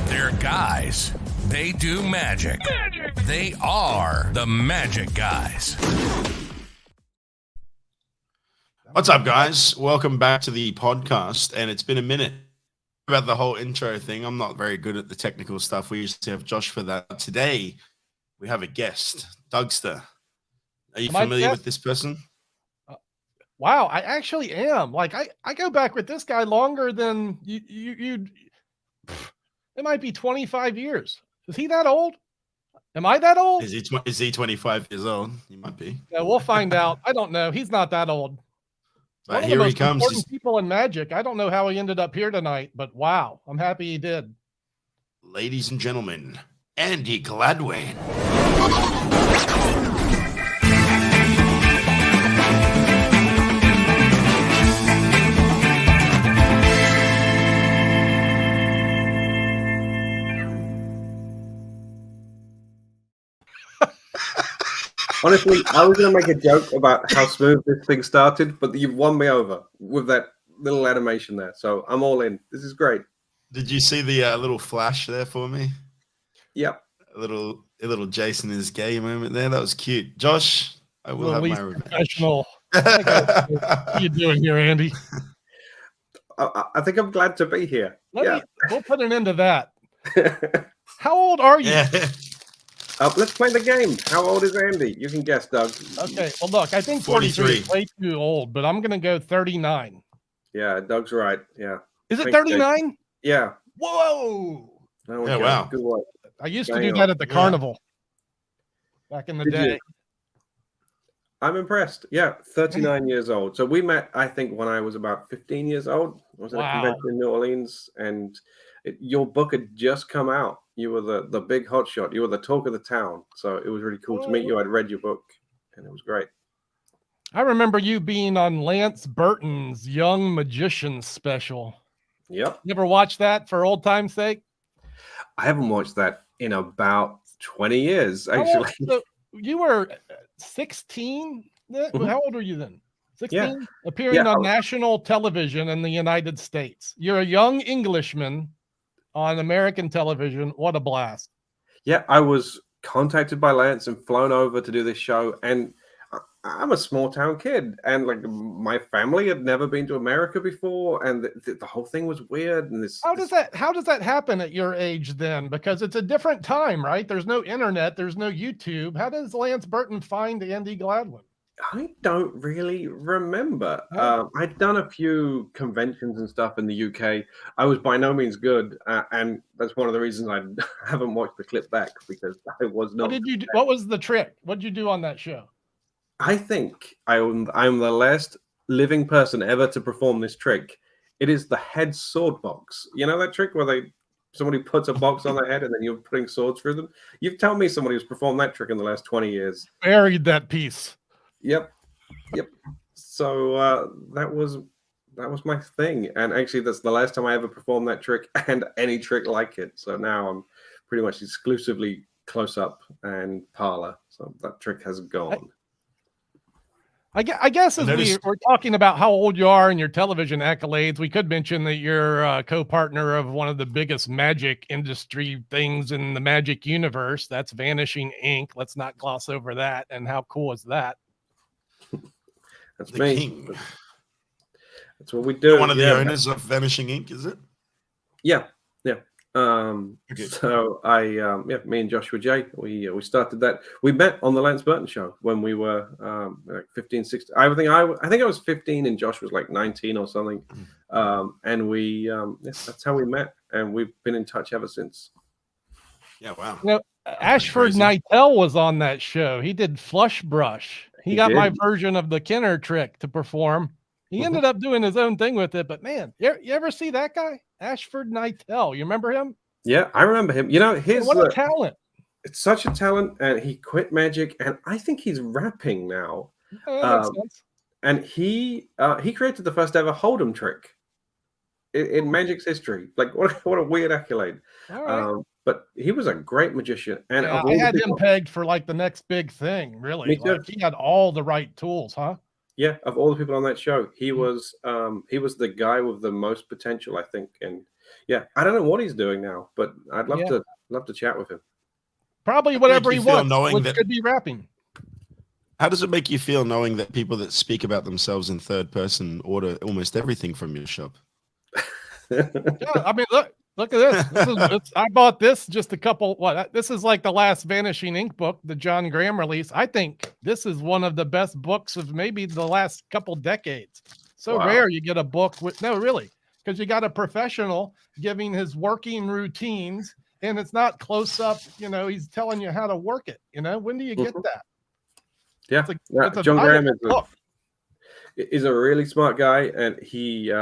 They're guys. They do magic. They are the Magic Guys. What's up, guys? Welcome back to the podcast. And it's been a minute about the whole intro thing. I'm not very good at the technical stuff. We used to have Josh for that. Today, we have a guest, Dougster. Are you familiar with this person? Wow, I actually am. Like, I go back with this guy longer than you. It might be 25 years. Is he that old? Am I that old? Is he 25 years old? He might be. Yeah, we'll find out. I don't know. He's not that old. But here he comes. Important people in magic. I don't know how he ended up here tonight, but wow, I'm happy he did. Ladies and gentlemen, Andi Gladwin. Honestly, I was going to make a joke about how smooth this thing started, but you've won me over with that little animation there. So I'm all in. This is great. Did you see the little flash there for me? Yep. A little Jason is gay moment there. That was cute. Josh, I will have my revenge. Professional. What are you doing here, Andy? I think I'm glad to be here. We'll put an end to that. How old are you? Yeah. Let's play the game. How old is Andy? You can guess, Doug. Okay. Well, look, I think 43 is way too old, but I'm going to go 39. Yeah, Doug's right. Yeah. Is it 39? Yeah. Whoa. Yeah, wow. Good work. I used to do that at the carnival back in the day. I'm impressed. Yeah, 39 years old. So we met, I think, when I was about 15 years old. I was at a convention in New Orleans, and your book had just come out. You were the big hotshot. You were the talk of the town. So it was really cool to meet you. I'd read your book, and it was great. I remember you being on Lance Burton's Young Magicians special. Yep. You ever watch that for old time's sake? I haven't watched that in about 20 years, actually. So you were 16? Mm-hmm. How old were you then? 16? Yeah. Appearing on national television in the United States. You're a young Englishman on American television. What a blast. Yeah, I was contacted by Lance and flown over to do this show. And I'm a small town kid. And like my family had never been to America before. And the whole thing was weird. And how does that happen at your age then? Because it's a different time, right? There's no internet. There's no YouTube. How does Lance Burton find Andi Gladwin? I don't really remember. I'd done a few conventions and stuff in the UK. I was by no means good, and that's one of the reasons I haven't watched the clip back, because I was not. What did you do? What was the trick? What did you do on that show? I think I'm the last living person ever to perform this trick. It is the head sword box. You know that trick where somebody puts a box on their head and then you're putting swords through them? You've told me somebody who's performed that trick in the last 20 years. Buried that piece. Yep. So that was my thing, and actually that's the last time I ever performed that trick and any trick like it. So now I'm pretty much exclusively close up and parlor. So that trick has gone. I guess as we're talking about how old you are and your television accolades, we could mention that you're a co-partner of one of the biggest magic industry things in the magic universe. That's Vanishing Inc. Let's not gloss over that. And how cool is that? That's me. King. That's what we do. You're one of the owners of Vanishing Inc, is it? Yeah. So me and Joshua J, we started that. We met on the Lance Burton show when we were like 15, 16. I think I was 15 and Josh was like 19 or something. And we that's how we met, and we've been in touch ever since. Yeah, wow. You know, Ashford Nightel was on that show. He did Flush Brush. He got my version of the Kenner trick to perform. He ended up doing his own thing with it, but man, you ever see that guy? Ashford Nightel. You remember him? Yeah, I remember him. You know, what a talent. It's such a talent, and he quit magic, and I think he's rapping now. That makes sense. And he created the first ever Hold'em trick in magic's history. Like, what a weird accolade. All right. But he was a great magician. And yeah, I had him pegged for like the next big thing, really. Me too. Like, he had all the right tools, huh? Yeah, of all the people on that show, he was the guy with the most potential, I think. And Yeah, I don't know what he's doing now, but I'd love to chat with him. Probably whatever he wants, knowing which that could be rapping. How does it make you feel knowing that people that speak about themselves in third person order almost everything from your shop? Yeah, I mean, look at this. I bought this just a couple. This is like the last Vanishing Inc book, the John Graham release. I think this is one of the best books of maybe the last couple decades. So rare you get a book with really, because you got a professional giving his working routines, and it's not close up. He's telling you how to work it. When do you get that? Yeah, it's a John Graham is a really smart guy, and he.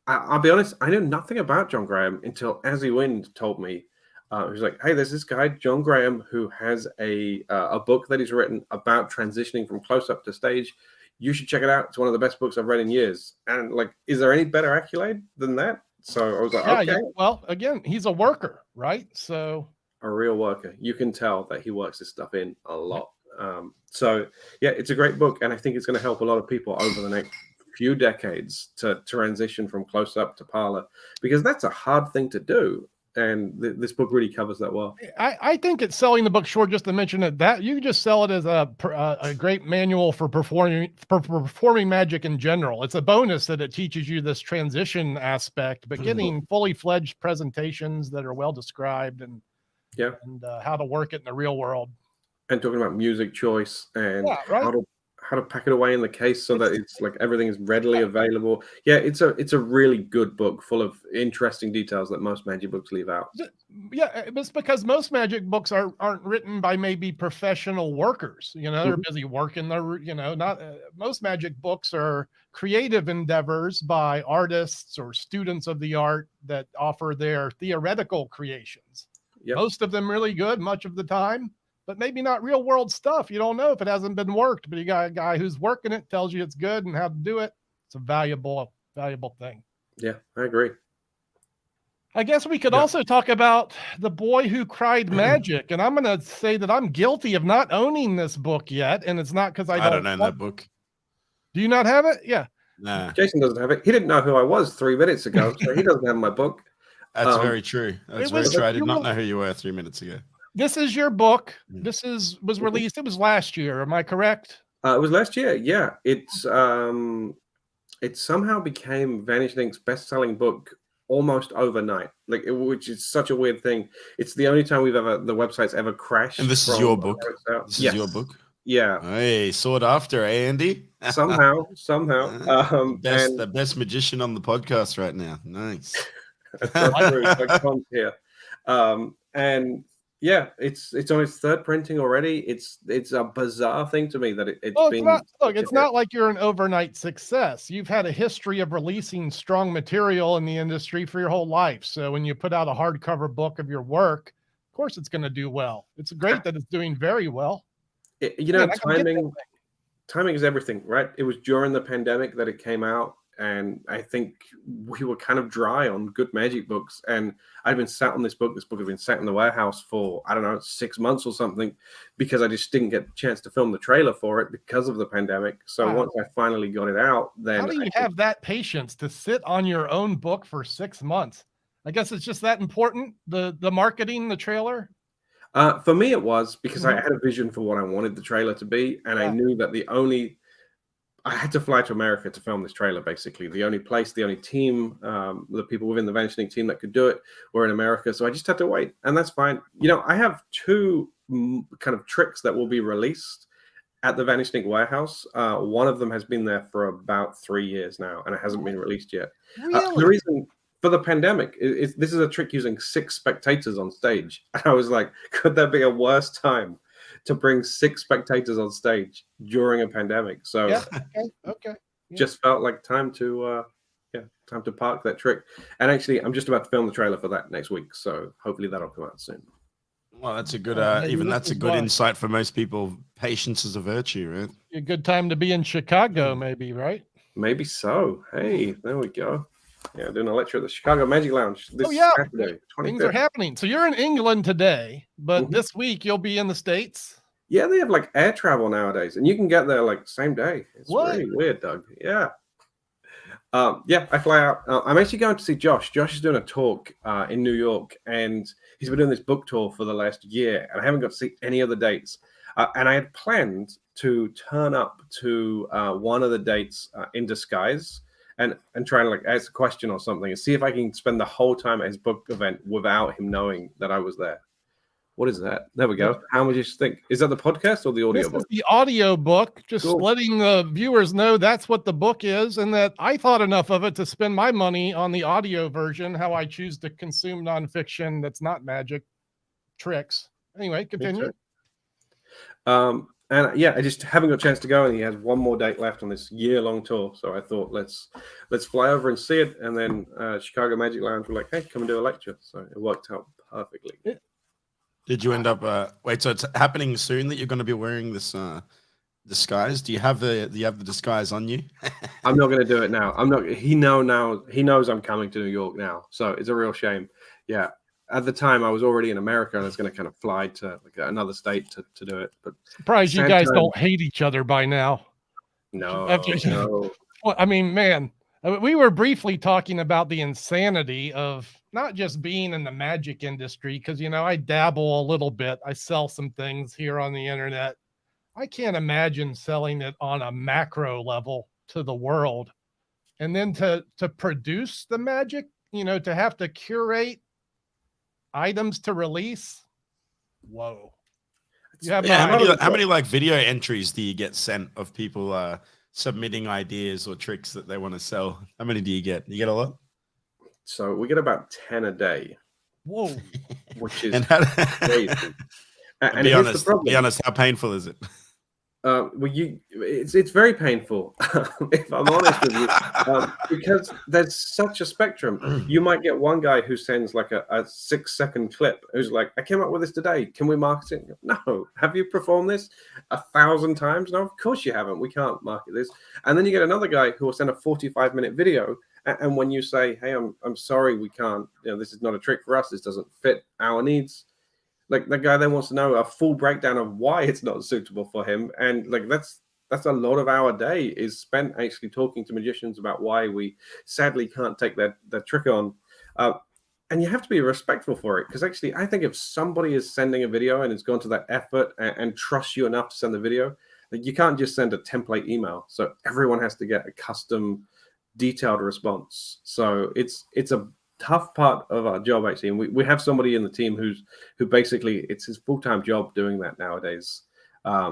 I'll be honest, I knew nothing about John Graham until Azzy Wind told me. He was like, "Hey, there's this guy, John Graham, who has a book that he's written about transitioning from close up to stage. You should check it out. It's one of the best books I've read in years." And like, is there any better accolade than that? So I was like, okay. Yeah, well, again, he's a worker, right? So a real worker. You can tell that he works this stuff in a lot. So yeah, it's a great book, and I think it's going to help a lot of people over the next few decades to transition from close up to parlor, because that's a hard thing to do. And this book really covers that well. I think it's selling the book short just to mention that you just sell it as a great manual for performing magic in general. It's a bonus that it teaches you this transition aspect, but getting fully fledged presentations that are well described and how to work it in the real world. And talking about music choice and how to pack it away in the case so that it's like everything is readily available. Yeah, it's a really good book full of interesting details that most magic books leave out. Yeah, it's because most magic books aren't written by maybe professional workers. They're busy working. Not most magic books are creative endeavors by artists or students of the art that offer their theoretical creations. Yep. Most of them really good, much of the time. But maybe not real world stuff. You don't know if it hasn't been worked, but you got a guy who's working it, tells you it's good and how to do it. It's a valuable thing. Yeah, I agree. I guess we could also talk about The Boy Who Cried Magic. And I'm going to say that I'm guilty of not owning this book yet. And it's not because I don't own that book. Do you not have it? Yeah. Nah. Jason doesn't have it. He didn't know who I was 3 minutes ago, so he doesn't have my book. That's very true. That's very true. I did not know who you were 3 minutes ago. This is your book. This was released. It was last year. Am I correct? It was last year. Yeah. It somehow became Vanishing Inc's best-selling book almost overnight. Which is such a weird thing. It's the only time the website's ever crashed. And this is your book. This is your book. Yeah. Hey, sought after, Andy. Somehow. The best magician on the podcast right now. Nice. Here. And yeah, it's on its third printing already. It's a bizarre thing to me that it's not like you're an overnight success. You've had a history of releasing strong material in the industry for your whole life. So when you put out a hardcover book of your work, of course it's going to do well. It's great that it's doing very well. Timing is everything, right? It was during the pandemic that it came out. And I think we were kind of dry on good magic books. And I'd been sat on this book. This book had been sat in the warehouse for, 6 months or something, because I just didn't get a chance to film the trailer for it because of the pandemic. So once I finally got it out, then... How do you have that patience to sit on your own book for 6 months? I guess it's just that important, the marketing, the trailer? For me, it was because I had a vision for what I wanted the trailer to be. And I knew that I had to fly to America to film this trailer, basically. The only place, the only team, the people within the Vanishing team that could do it were in America. So I just had to wait. And that's fine. I have 2 kind of tricks that will be released at the Vanishing warehouse. One of them has been there for about 3 years now, and it hasn't been released yet. Really? The reason for the pandemic, this is a trick using 6 spectators on stage. And I was like, could there be a worse time to bring 6 spectators on stage during a pandemic? So okay. Just felt like time to park that trick. And actually, I'm just about to film the trailer for that next week, so hopefully that'll come out soon. Well, that's a good that's a good insight for most people. Patience is a virtue, right? A good time to be in Chicago, maybe, right? Maybe so. Hey, there we go. Yeah, doing a lecture at the Chicago Magic Lounge this Saturday. 25th. Things are happening. So you're in England today, but this week you'll be in the States. Yeah, they have air travel nowadays, and you can get there same day. It's really weird, Doug. Yeah. Yeah, I fly out. I'm actually going to see Josh. Josh is doing a talk in New York, and he's been doing this book tour for the last year, and I haven't got to see any other dates. And I had planned to turn up to one of the dates in disguise and try and like ask a question or something and see if I can spend the whole time at his book event without him knowing that I was there. What is that? There we go. How much do you think? Is that the podcast or the audio book? This is the audio book. Just Cool. letting the viewers know that's what the book is, and that I thought enough of it to spend my money on the audio version. How I choose to consume nonfiction that's not magic tricks. Anyway, continue. And yeah, I just haven't got a chance to go, and he has one more date left on this year-long tour. So I thought let's fly over and see it, and then Chicago Magic Lounge were like, "Hey, come and do a lecture." So it worked out perfectly. Did you end up? Wait, so it's happening soon that you're going to be wearing this disguise? Do you have the disguise on you? I'm not going to do it now. I'm not. He knows I'm coming to New York now, so it's a real shame. Yeah. At the time, I was already in America, and I was going to kind of fly to like another state to do it. But surprised you guys don't hate each other by now. No. Well, I mean, man, we were briefly talking about the insanity of not just being in the magic industry, because, you know, I dabble a little bit. I sell some things here on the internet. I can't imagine selling it on a macro level to the world. And then to produce the magic, you know, to have to curate items to release. Whoa. How many like video entries do you get sent of people submitting ideas or tricks that they want to sell? How many do you get? You get a lot? So we get about 10 a day. Whoa. Which is crazy. And be honest, how painful is it? It's very painful, if I'm honest with you, because there's such a spectrum. You might get one guy who sends like a 6-second clip who's like, "I came up with this today. Can we market it?" No. Have you performed this 1,000 times? No, of course you haven't. We can't market this. And then you get another guy who will send a 45-minute video. And when you say, "Hey, I'm sorry, we can't. You know, this is not a trick for us. This doesn't fit our needs." Like the guy then wants to know a full breakdown of why it's not suitable for him, and like that's a lot of our day is spent actually talking to magicians about why we sadly can't take their trick on, and you have to be respectful for it, because actually I think if somebody is sending a video and has gone to that effort and trusts you enough to send the video, like you can't just send a template email. So everyone has to get a custom, detailed response. So it's a tough part of our job actually, and we have somebody in the team who basically it's his full-time job doing that nowadays.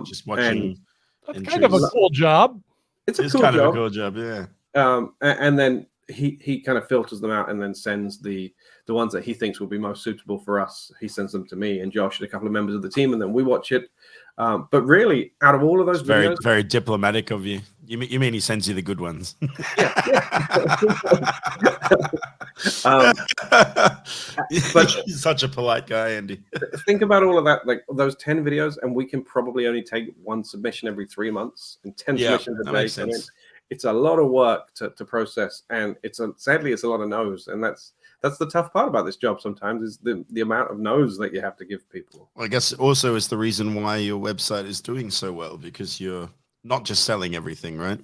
Just watching. That's kind of a cool job. It's a cool job, yeah. And then he kind of filters them out and then sends the ones that he thinks will be most suitable for us. He sends them to me and Josh and a couple of members of the team, and then we watch it. But really, out of all of those videos, very diplomatic of you. You mean he sends you the good ones? But he's such a polite guy, Andy. Think about all of that, like those 10 videos, and we can probably only take one submission every 3 months and 10 submissions a day. Makes sense. I mean, it's a lot of work to process, and sadly it's a lot of no's, and that's the tough part about this job sometimes is the amount of no's that you have to give people. Well, I guess also is the reason why your website is doing so well, because you're not just selling everything, right?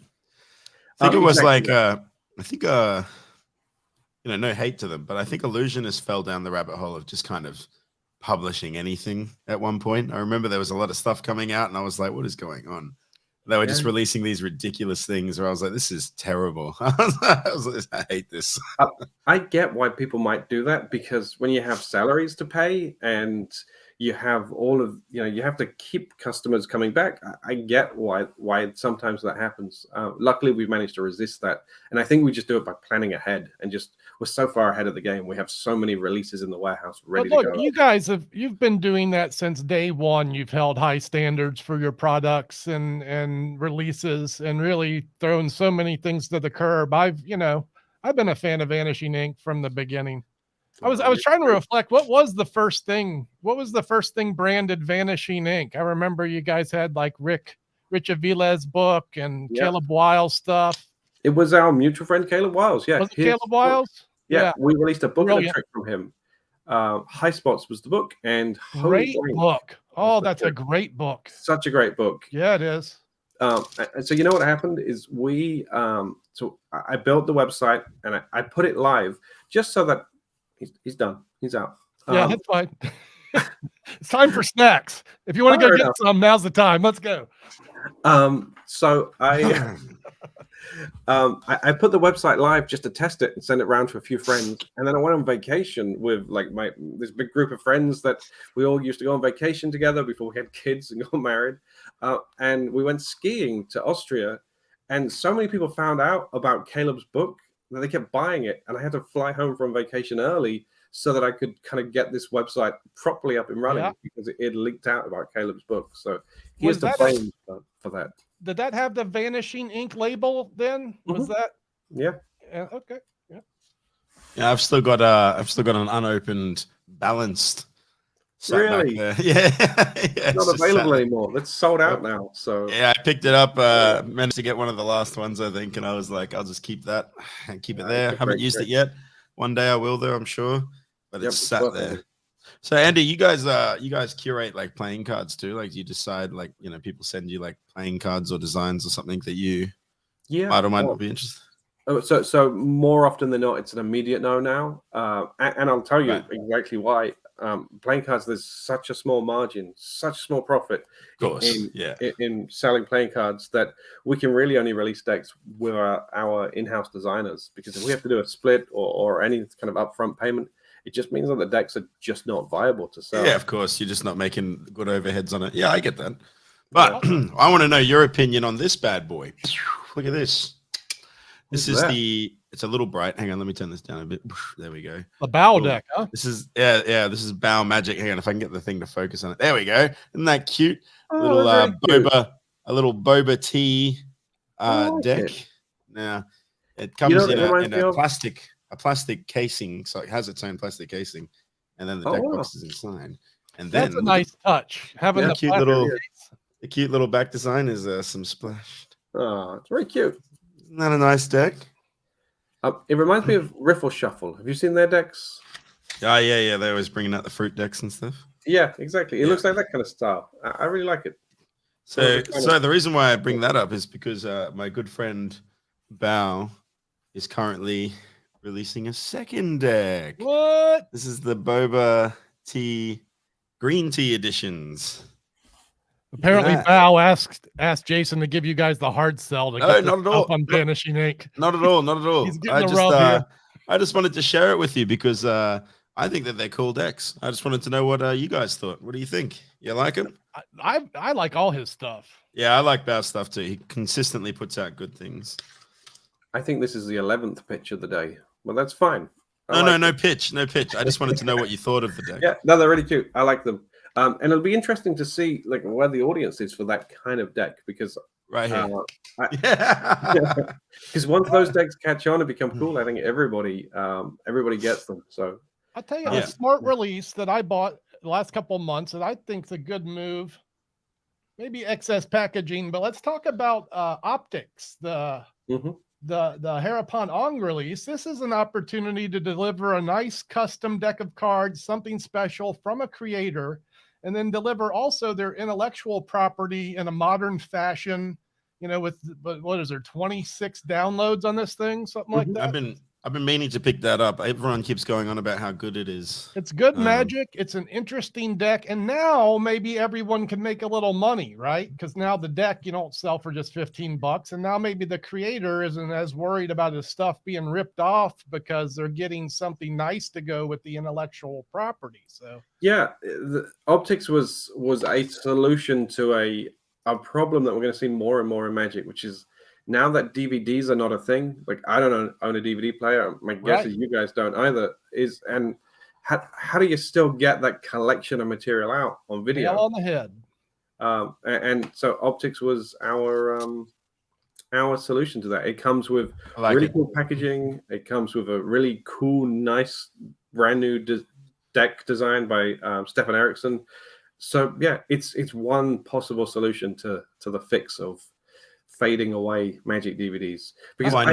I think it was exactly like you know, no hate to them, but I think Illusionist fell down the rabbit hole of just kind of publishing anything at one point. I remember there was a lot of stuff coming out and I was like, what is going on? They were just releasing these ridiculous things where I was like, this is terrible. I hate this. I get why people might do that, because when you have salaries to pay and you have all of, you know, you have to keep customers coming back. I get why sometimes that happens. Luckily, we've managed to resist that. And I think we just do it by planning ahead, and just we're so far ahead of the game. We have so many releases in the warehouse ready to go. You guys you've been doing that since day one. You've held high standards for your products and releases, and really thrown so many things to the curb. I've been a fan of Vanishing Inc. from the beginning. I was trying to reflect. What was the first thing branded Vanishing Inc? I remember you guys had like Rich Avila's book and Caleb Wiles stuff. It was our mutual friend Caleb Wiles. Yeah, was it Caleb Wiles? Yeah, we released a book and a trick from him. High Spots was the book, and great book. Oh, that's a great book. Such a great book. Yeah, it is. So you know what happened is we So I built the website and I put it live just so that he's done. He's out. Yeah, that's fine. It's time for snacks. If you want to go get some, now's the time. Let's go. So I put the website live just to test it and send it around to a few friends. And then I went on vacation with like this big group of friends that we all used to go on vacation together before we had kids and got married. And we went skiing to Austria. And so many people found out about Caleb's book that they kept buying it. And I had to fly home from vacation early so that I could kind of get this website properly up and running because it leaked out about Caleb's book. So he has to blame for that. Did that have the Vanishing Inc label then? Was that? Yeah. Okay. Yeah. Yeah, I've still got an unopened Balanced. Really? Yeah. It's not available anymore. It's sold out now. So yeah, I picked it up. Managed to get one of the last ones, I think, and I was like, I'll just keep that and keep it there. Haven't used it yet. One day I will, though, I'm sure. But it's sat there. So Andy, you guys curate like playing cards too. Like, do you decide, like, you know, people send you like playing cards or designs or something that you might or might not be interested? So more often than not, it's an immediate no now. And I'll tell you exactly why. Playing cards, there's such a small margin, such small profit in selling playing cards that we can really only release decks with our in-house designers, because if we have to do a split or any kind of upfront payment, it just means that the decks are just not viable to sell. Yeah, of course. You're just not making good overheads on it. Yeah, I get that. But I want to know your opinion on this bad boy. Look at this. It's a little bright. Hang on, let me turn this down a bit. There we go. The bow deck, huh? This is this is Bow Magic. Hang on, if I can get the thing to focus on it. There we go. Isn't that cute? Little boba tea deck. Now it comes in a plastic casing, so it has its own plastic casing, and then the deck box is inside. And then that's a nice touch. Having the cute little back design is some splashed. Oh, it's very cute. Isn't that a nice deck? It reminds me of Riffle Shuffle. Have you seen their decks? Oh, yeah. They're always bringing out the fruit decks and stuff. Yeah, exactly. It looks like that kind of style. I really like it. So the reason why I bring that up is because my good friend Bao is currently releasing a second deck. What? This is the Boba Tea Green Tea editions. Apparently, Bao asked Jason to give you guys the hard sell to get not at all. On Vanishing Inc. Not at all. He's getting here. I just wanted to share it with you because I think that they're cool decks. I just wanted to know what you guys thought. What do you think? You like them? I like all his stuff. Yeah, I like Bao's stuff too. He consistently puts out good things. I think this is the 11th pitch of the day. Well, that's fine. No pitch. I just wanted to know what you thought of the deck. Yeah, no, they're really cute. I like them. And it'll be interesting to see like where the audience is for that kind of deck, because right here, because once those decks catch on and become cool, I think everybody gets them. So I'll tell you a smart release that I bought the last couple of months that I think is a good move. Maybe excess packaging, but let's talk about Opticks, the Harapan Ong release. This is an opportunity to deliver a nice custom deck of cards, something special from a creator, and then deliver also their intellectual property in a modern fashion, you know, with what is there, 26 downloads on this thing, something like that. I've been meaning to pick that up. Everyone keeps going on about how good it is. It's good magic. It's an interesting deck, and now maybe everyone can make a little money, right? Because now the deck you don't sell for just $15, and now maybe the creator isn't as worried about his stuff being ripped off because they're getting something nice to go with the intellectual property. So yeah, the Opticks was a solution to a problem that we're going to see more and more in Magic, which is now that DVDs are not a thing. Like, I don't own a DVD player. My guess is you guys don't either. And how do you still get that collection of material out on video? Nail on the head. And so Opticks was our solution to that. It comes with really cool packaging. It comes with a really cool, nice, brand new deck designed by Stefan Eriksson. So yeah, it's one possible solution to the fix of fading away Magic DVDs. Because I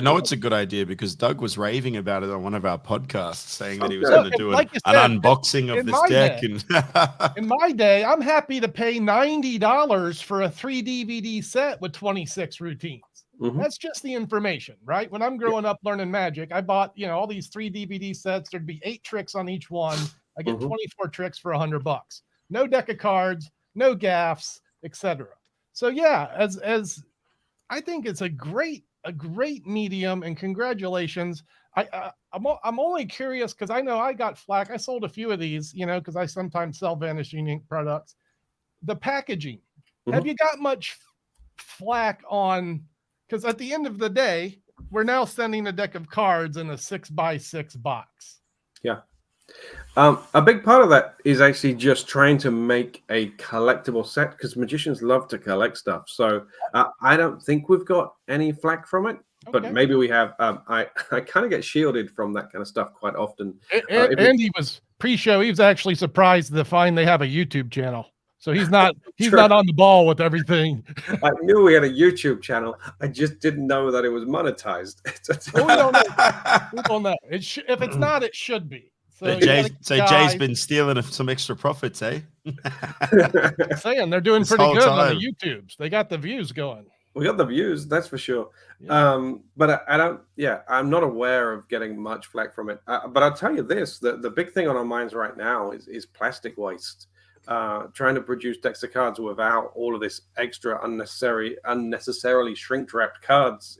know it's a good idea, because Doug was raving about it on one of our podcasts, saying that he was going to do an unboxing of this deck. In my day, I'm happy to pay $90 for a 3 DVD set with 26 routines. That's just the information, right? When I'm growing up learning magic, I bought, all these 3 DVD sets. There'd be 8 tricks on each one. I get 24 tricks for $100. No deck of cards, no gaffs, etc. So yeah, as I think it's a great medium, and congratulations. I'm only curious because I know I got flack. I sold a few of these, because I sometimes sell Vanishing Inc products. The packaging. Have you got much flack on? Because at the end of the day, we're now sending a deck of cards in a 6x6 box. Yeah. A big part of that is actually just trying to make a collectible set, because magicians love to collect stuff. So I don't think we've got any flack from it, but maybe we have. I kind of get shielded from that kind of stuff quite often. Andy was pre-show. He was actually surprised to find they have a YouTube channel. So he's not not on the ball with everything. I knew we had a YouTube channel. I just didn't know that it was monetized. We don't know. We don't know. If it's not, it should be. So Jay's been stealing some extra profits, eh? Saying they're doing pretty good on the YouTubes. They got the views going. We got the views, that's for sure. Yeah. But I don't. Yeah, I'm not aware of getting much flack from it. But I'll tell you this: the big thing on our minds right now is plastic waste. Trying to produce decks of cards without all of this extra unnecessarily shrink wrapped cards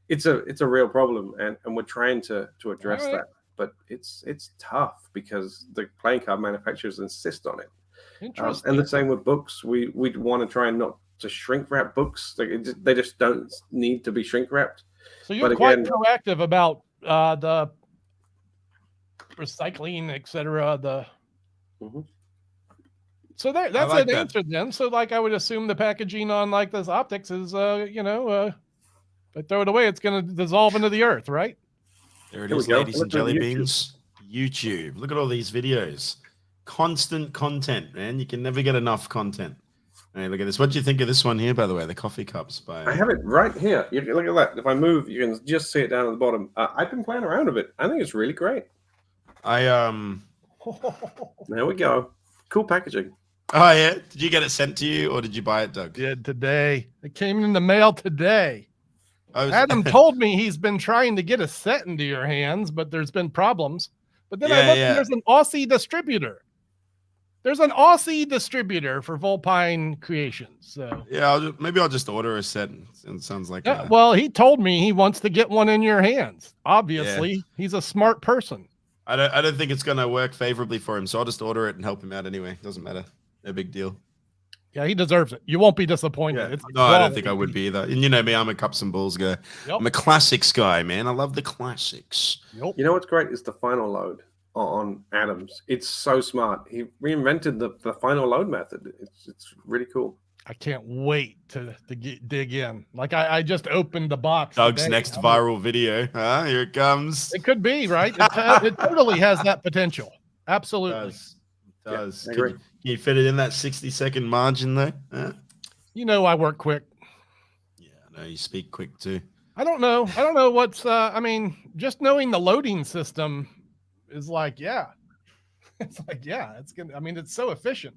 it's a real problem, and we're trying to address that. But it's tough because the playing card manufacturers insist on it. Interesting. And the same with books. We want to try not to shrink wrap books. They just don't need to be shrink wrapped. So you're quite proactive about the recycling, etc. So that's like an answer then. So like I would assume the packaging on like this Opticks is they throw it away, it's going to dissolve into the earth, right? There it is, ladies and jelly beans. YouTube. Look at all these videos. Constant content, man. You can never get enough content. Hey, look at this. What do you think of this one here, by the way? The coffee cups. I have it right here. You look at that. If I move, you can just see it down at the bottom. I've been playing around with it. I think it's really great. There we go. Cool packaging. Oh, yeah? Did you get it sent to you, or did you buy it, Doug? Did today. It came in the mail today. Adam told me he's been trying to get a set into your hands, but there's been problems. But then I looked and there's an Aussie distributor. There's an Aussie distributor for Vulpine Creations. So yeah, maybe I'll just order a set. It sounds like well, he told me he wants to get one in your hands. Obviously, he's a smart person. I don't think it's going to work favorably for him, so I'll just order it and help him out anyway. Doesn't matter. No big deal. Yeah, he deserves it. You won't be disappointed. Yeah. No, I don't think I would be either. And you know me, I'm a cups and balls guy. Yep. I'm a classics guy, man. I love the classics. Yep. You know what's great is the final load on Adams. It's so smart. He reinvented the final load method. It's really cool. I can't wait to dig in. Like I just opened the box. Doug's next viral video. Here it comes. It could be, right? It totally has that potential. Absolutely. It does. Yeah, can you fit it in that 60-second margin though? You know I work quick. Yeah, I know you speak quick too. I don't know what's I mean, just knowing the loading system is like, it's like, it's gonna, I mean, it's so efficient.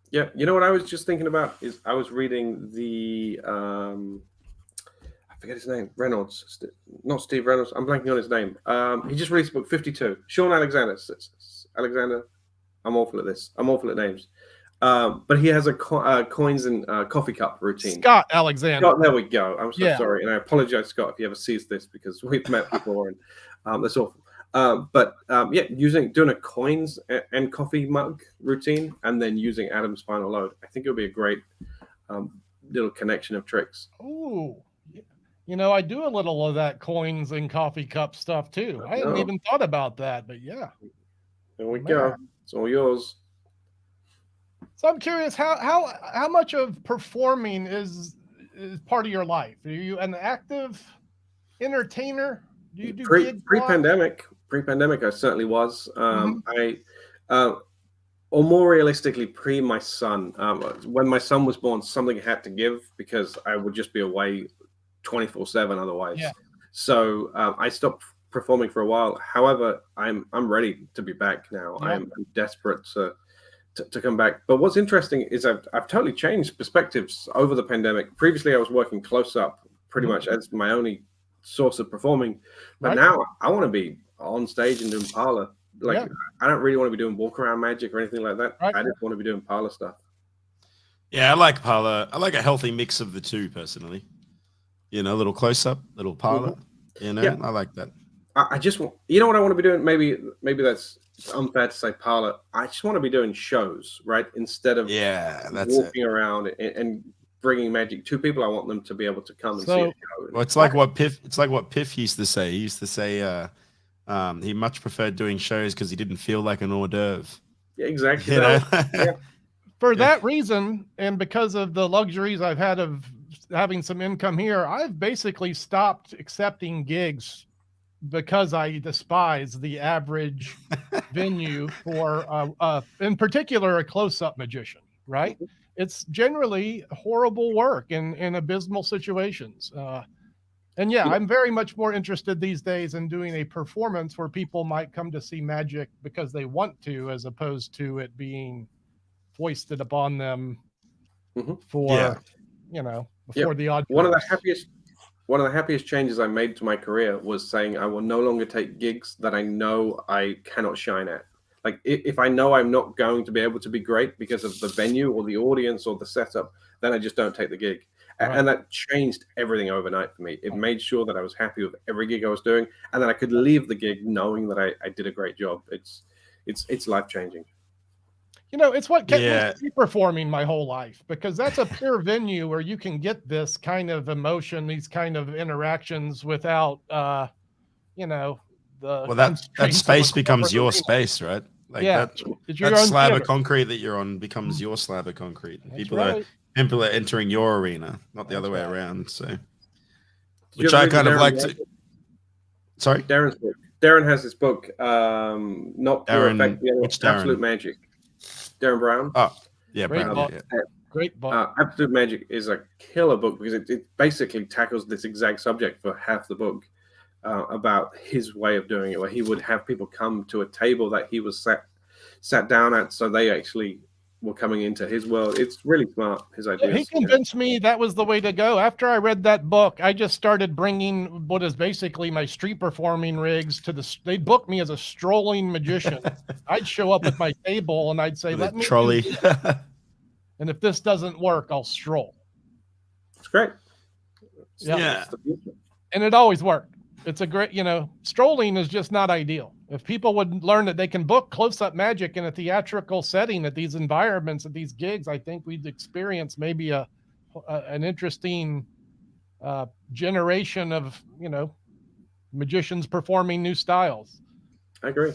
Yeah, you know what I was just thinking about is I was reading the I forget his name, Reynolds, not Steve Reynolds. I'm blanking on his name. He just released book 52. Sean Alexander. I'm awful at this. I'm awful at names. But he has a coins and coffee cup routine. Scott Alexander. Scott, there we go. I'm so sorry, and I apologize, Scott, if you ever sees this because we've met before, and that's awful. Doing a coins and coffee mug routine, and then using Adam's final load. I think it'll be a great little connection of tricks. Ooh, you know, I do a little of that coins and coffee cup stuff too. I hadn't even thought about that, but yeah. There we go. It's all yours. So I'm curious, how much of performing is part of your life? Are you an active entertainer? Do you do pre-pandemic? Pre-pandemic, I certainly was. Or more realistically, pre my son. When my son was born, something had to give because I would just be away 24/7 otherwise. Yeah. So I stopped performing for a while. However, I'm ready to be back now. Yeah. I'm desperate to come back. But what's interesting is I've totally changed perspectives over the pandemic. Previously, I was working close up pretty much as my only source of performing. But Right. now I want to be on stage and doing parlor. Like I don't really want to be doing walk around magic or anything like that. Right. I just want to be doing parlor stuff. Yeah, I like parlor. I like a healthy mix of the two personally. You know, a little close up, little parlor. You know, I like that. I just want, you know what I want to be doing? Maybe that's unfair to say parlor. I just want to be doing shows, right? Instead of walking around and bringing magic to people. I want them to be able to come and see a show. Well, it's like what Piff used to say. He used to say he much preferred doing shows because he didn't feel like an hors d'oeuvre. Yeah, exactly. You know? For that reason, and because of the luxuries I've had of having some income here, I've basically stopped accepting gigs because I despise the average venue for, in particular, a close-up magician, right? It's generally horrible work in abysmal situations. And yeah, I'm very much more interested these days in doing a performance where people might come to see magic because they want to, as opposed to it being foisted upon them for, before the audience. One of the happiest changes I made to my career was saying I will no longer take gigs that I know I cannot shine at. Like if I know I'm not going to be able to be great because of the venue or the audience or the setup, then I just don't take the gig. Right. And that changed everything overnight for me. It made sure that I was happy with every gig I was doing, and that I could leave the gig knowing that I did a great job. It's life-changing. You know, it's what kept me performing my whole life, because that's a pure venue where you can get this kind of emotion, these kind of interactions without, that space becomes your space, right? Like that slab of concrete that you're on becomes your slab of concrete. People are entering your arena, not the other way around. So, which I kind of like to. Sorry, Darren's book. Darren has this book, not Pure Effect, Absolute Magic. Darren Brown. Oh, yeah, great Brown. book. Yeah. Great book. Absolute Magic is a killer book because it basically tackles this exact subject for half the book, about his way of doing it, where he would have people come to a table that he was sat down at, so they actually were coming into his world. It's really smart, his ideas. He convinced me that was the way to go. After I read that book, I just started bringing what is basically my street performing rigs to they'd book me as a strolling magician. I'd show up at my table and I'd say, let me trolley. And if this doesn't work, I'll stroll. It's great. Yeah. And it always worked. It's a great, strolling is just not ideal. If people would learn that they can book close-up magic in a theatrical setting at these environments, at these gigs, I think we'd experience maybe an interesting generation of, magicians performing new styles. I agree,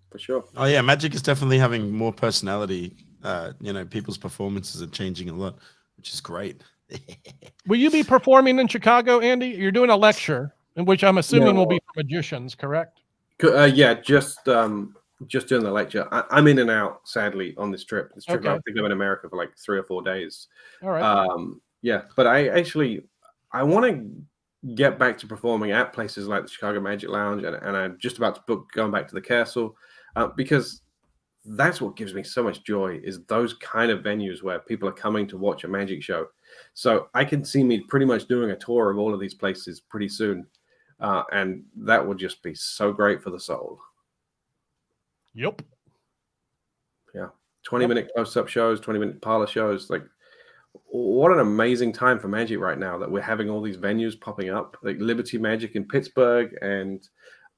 for sure. Oh yeah, magic is definitely having more personality. People's performances are changing a lot, which is great. Will you be performing in Chicago, Andy? You're doing a lecture, in which I'm assuming will be for magicians, correct? Just doing the lecture. I'm in and out, sadly, on this trip. Okay. I think I'm in America for like 3 or 4 days. All right. But I want to get back to performing at places like the Chicago Magic Lounge, and I'm just about to book going back to the Castle, because that's what gives me so much joy, is those kind of venues where people are coming to watch a magic show. So I can see me pretty much doing a tour of all of these places pretty soon. And that would just be so great for the soul. Yep. Yeah. 20-minute close-up shows, 20-minute parlor shows. Like, what an amazing time for magic right now that we're having all these venues popping up, like Liberty Magic in Pittsburgh and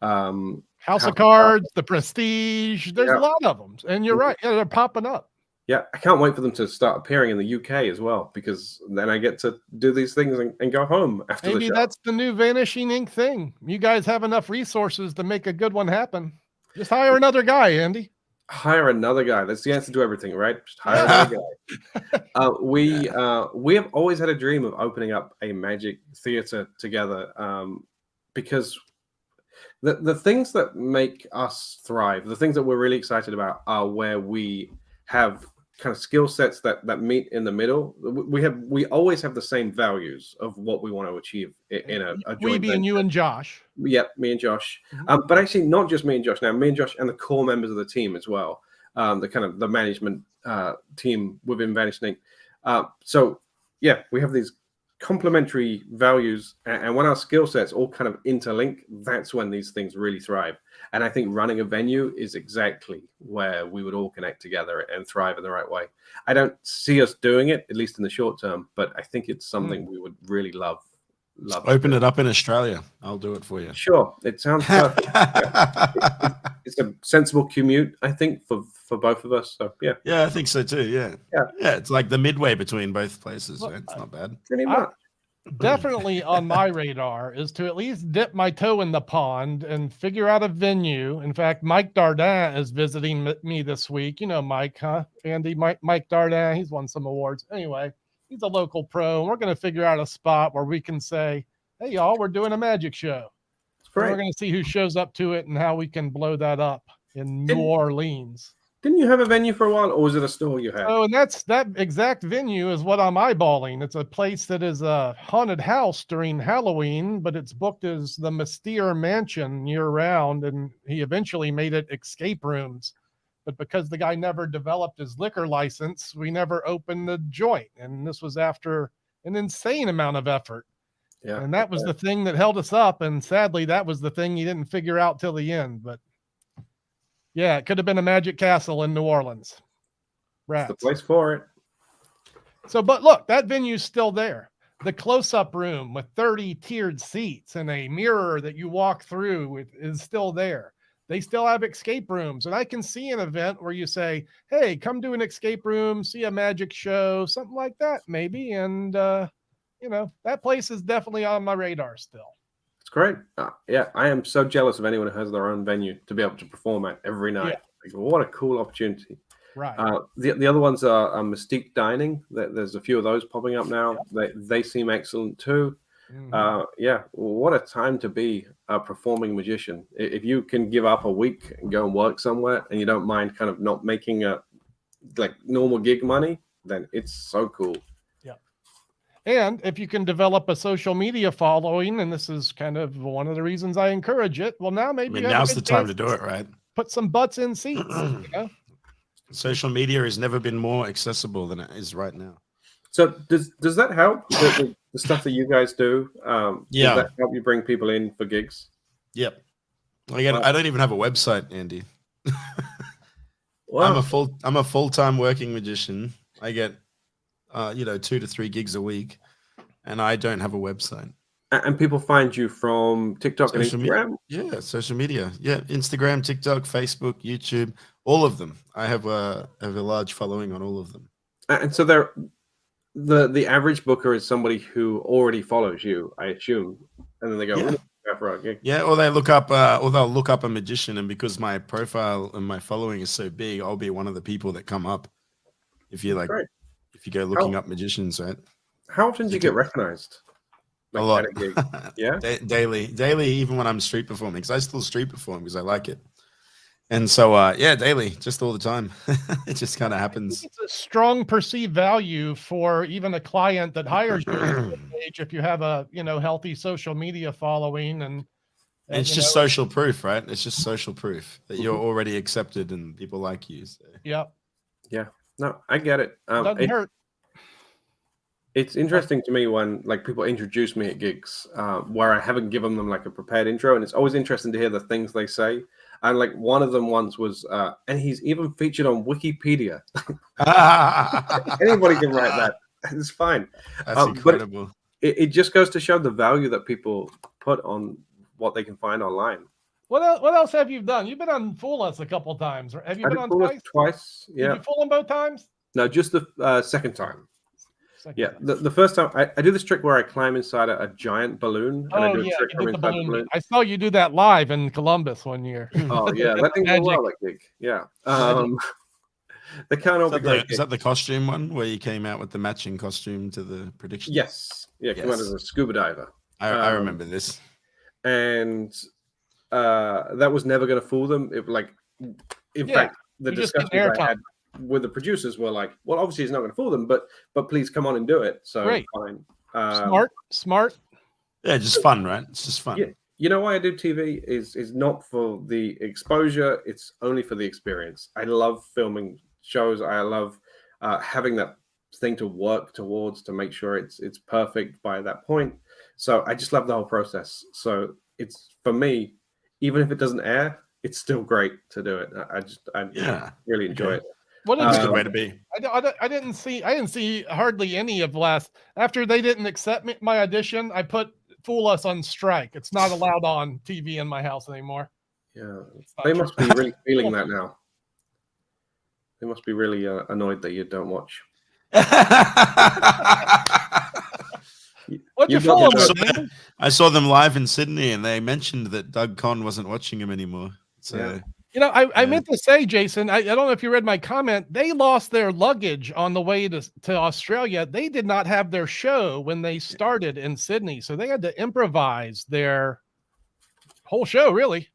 House of Cards, the Prestige. There's a lot of them. And you're right. Yeah, they're popping up. Yeah, I can't wait for them to start appearing in the UK as well, because then I get to do these things and go home after the show. Maybe that's the new Vanishing Inc. thing. You guys have enough resources to make a good one happen. Just hire another guy, Andy. Hire another guy. That's the answer to everything, right? Just hire another guy. We have always had a dream of opening up a magic theater together, because the things that make us thrive, the things that we're really excited about, are where we have kind of skill sets that meet in the middle. We always have the same values of what we want to achieve in a joint we being venture. you and Josh. Yep, me and Josh. But actually, not just me and Josh. Now, me and Josh and the core members of the team as well. The management team within Vanishing Inc. So yeah, we have these complementary values, and when our skill sets all kind of interlink, that's when these things really thrive. And I think running a venue is exactly where we would all connect together and thrive in the right way. I don't see us doing it, at least in the short term, but I think it's something we would really love. Open it up in Australia. I'll do it for you. Sure, it sounds perfect. It's a sensible commute, I think, for both of us. So yeah, I think so too. Yeah, it's like the midway between both places. Right? It's not bad. Pretty much. Definitely on my radar is to at least dip my toe in the pond and figure out a venue. In fact, Mike Dardin is visiting me this week. You know Mike, huh? Andy, Mike Dardin. He's won some awards. Anyway, he's a local pro, and we're going to figure out a spot where we can say, hey, y'all, we're doing a magic show. We're going to see who shows up to it and how we can blow that up in New Orleans. Didn't you have a venue for a while, or was it a store you had? Oh, and that exact venue is what I'm eyeballing. It's a place that is a haunted house during Halloween, but it's booked as the Mystere Mansion year-round, and he eventually made it escape rooms. But because the guy never developed his liquor license, we never opened the joint, and this was after an insane amount of effort. Yeah, and that was the thing that held us up, and sadly, that was the thing he didn't figure out till the end. But yeah, it could have been a magic castle in New Orleans. Rats. It's the place for it. So, but look, that venue's still there. The close-up room with 30 tiered seats and a mirror that you walk through is still there. They still have escape rooms, and I can see an event where you say, hey, come to an escape room, see a magic show, something like that, maybe. And, that place is definitely on my radar still. It's great. Yeah, I am so jealous of anyone who has their own venue to be able to perform at every night. Yeah. Like, what a cool opportunity. Right. The other ones are Mystique Dining. There's a few of those popping up now. Yeah. They seem excellent too. Mm-hmm. What a time to be a performing magician. If you can give up a week and go and work somewhere and you don't mind kind of not making normal gig money, then it's so cool. And if you can develop a social media following, and this is kind of one of the reasons I encourage it, well, now maybe now's the time to do it, right? Put some butts in seats. Social media has never been more accessible than it is right now. So does that help? The stuff that you guys do? Does that help you bring people in for gigs? Yep. I don't even have a website, Andy. Wow. I'm a full-time working magician. I get 2 to 3 gigs a week, and I don't have a website. And people find you from TikTok and Instagram? Social media. Yeah, Instagram, TikTok, Facebook, YouTube, all of them. I have a large following on all of them. And so the average booker is somebody who already follows you, I assume, and then they go, for a gig. Yeah, or they look up, they'll look up a magician, and because my profile and my following is so big, I'll be one of the people that come up. If you if you go looking up magicians, right? How often do you get recognized? A lot. Yeah. Daily, even when I'm street performing, because I still street perform because I like it. And so, daily, just all the time. It just kind of happens. It's a strong perceived value for even a client that hires you if you have a healthy social media following, and it's just social proof, right? It's just social proof that you're already accepted and people like you. So. Yeah. No, I get it. Doesn't hurt. It's interesting to me when people introduce me at gigs where I haven't given them a prepared intro, and it's always interesting to hear the things they say. And one of them once was, and he's even featured on Wikipedia. Anybody can write that. It's fine. That's incredible. But it just goes to show the value that people put on what they can find online. What else have you done? You've been on Fool Us a couple of times. Have you been on twice? Twice, yeah. Did you fool them both times? No, just the second time. The first time, I do this trick where I climb inside a giant balloon. And I do a trick from inside the balloon. I saw you do that live in Columbus one year. Oh, yeah. That didn't go well, that gig. Yeah. They can't all be great. Is that the costume one where you came out with the matching costume to the prediction? Yes. Yeah, came out as a scuba diver. I remember this. And that was never going to fool them. In fact, the discussions I had with the producers were well, obviously it's not going to fool them, but please come on and do it. So great. Fine. Smart. Yeah, just fun, right? It's just fun. Yeah. You know why I do TV is not for the exposure. It's only for the experience. I love filming shows. I love having that thing to work towards to make sure it's perfect by that point. So I just love the whole process. So it's, for me, even if it doesn't air, it's still great to do it. I really enjoy it. What That's a good way to be. I didn't see hardly any of last. After they didn't accept my audition, I put Fool Us on strike. It's not allowed on TV in my house anymore. Yeah, they must be really feeling that now. They must be really annoyed that you don't watch. I saw them live in Sydney, and they mentioned that Doug Conn wasn't watching him anymore. So, I meant to say, Jason, I don't know if you read my comment. They lost their luggage on the way to Australia. They did not have their show when they started in Sydney, so they had to improvise their whole show, really.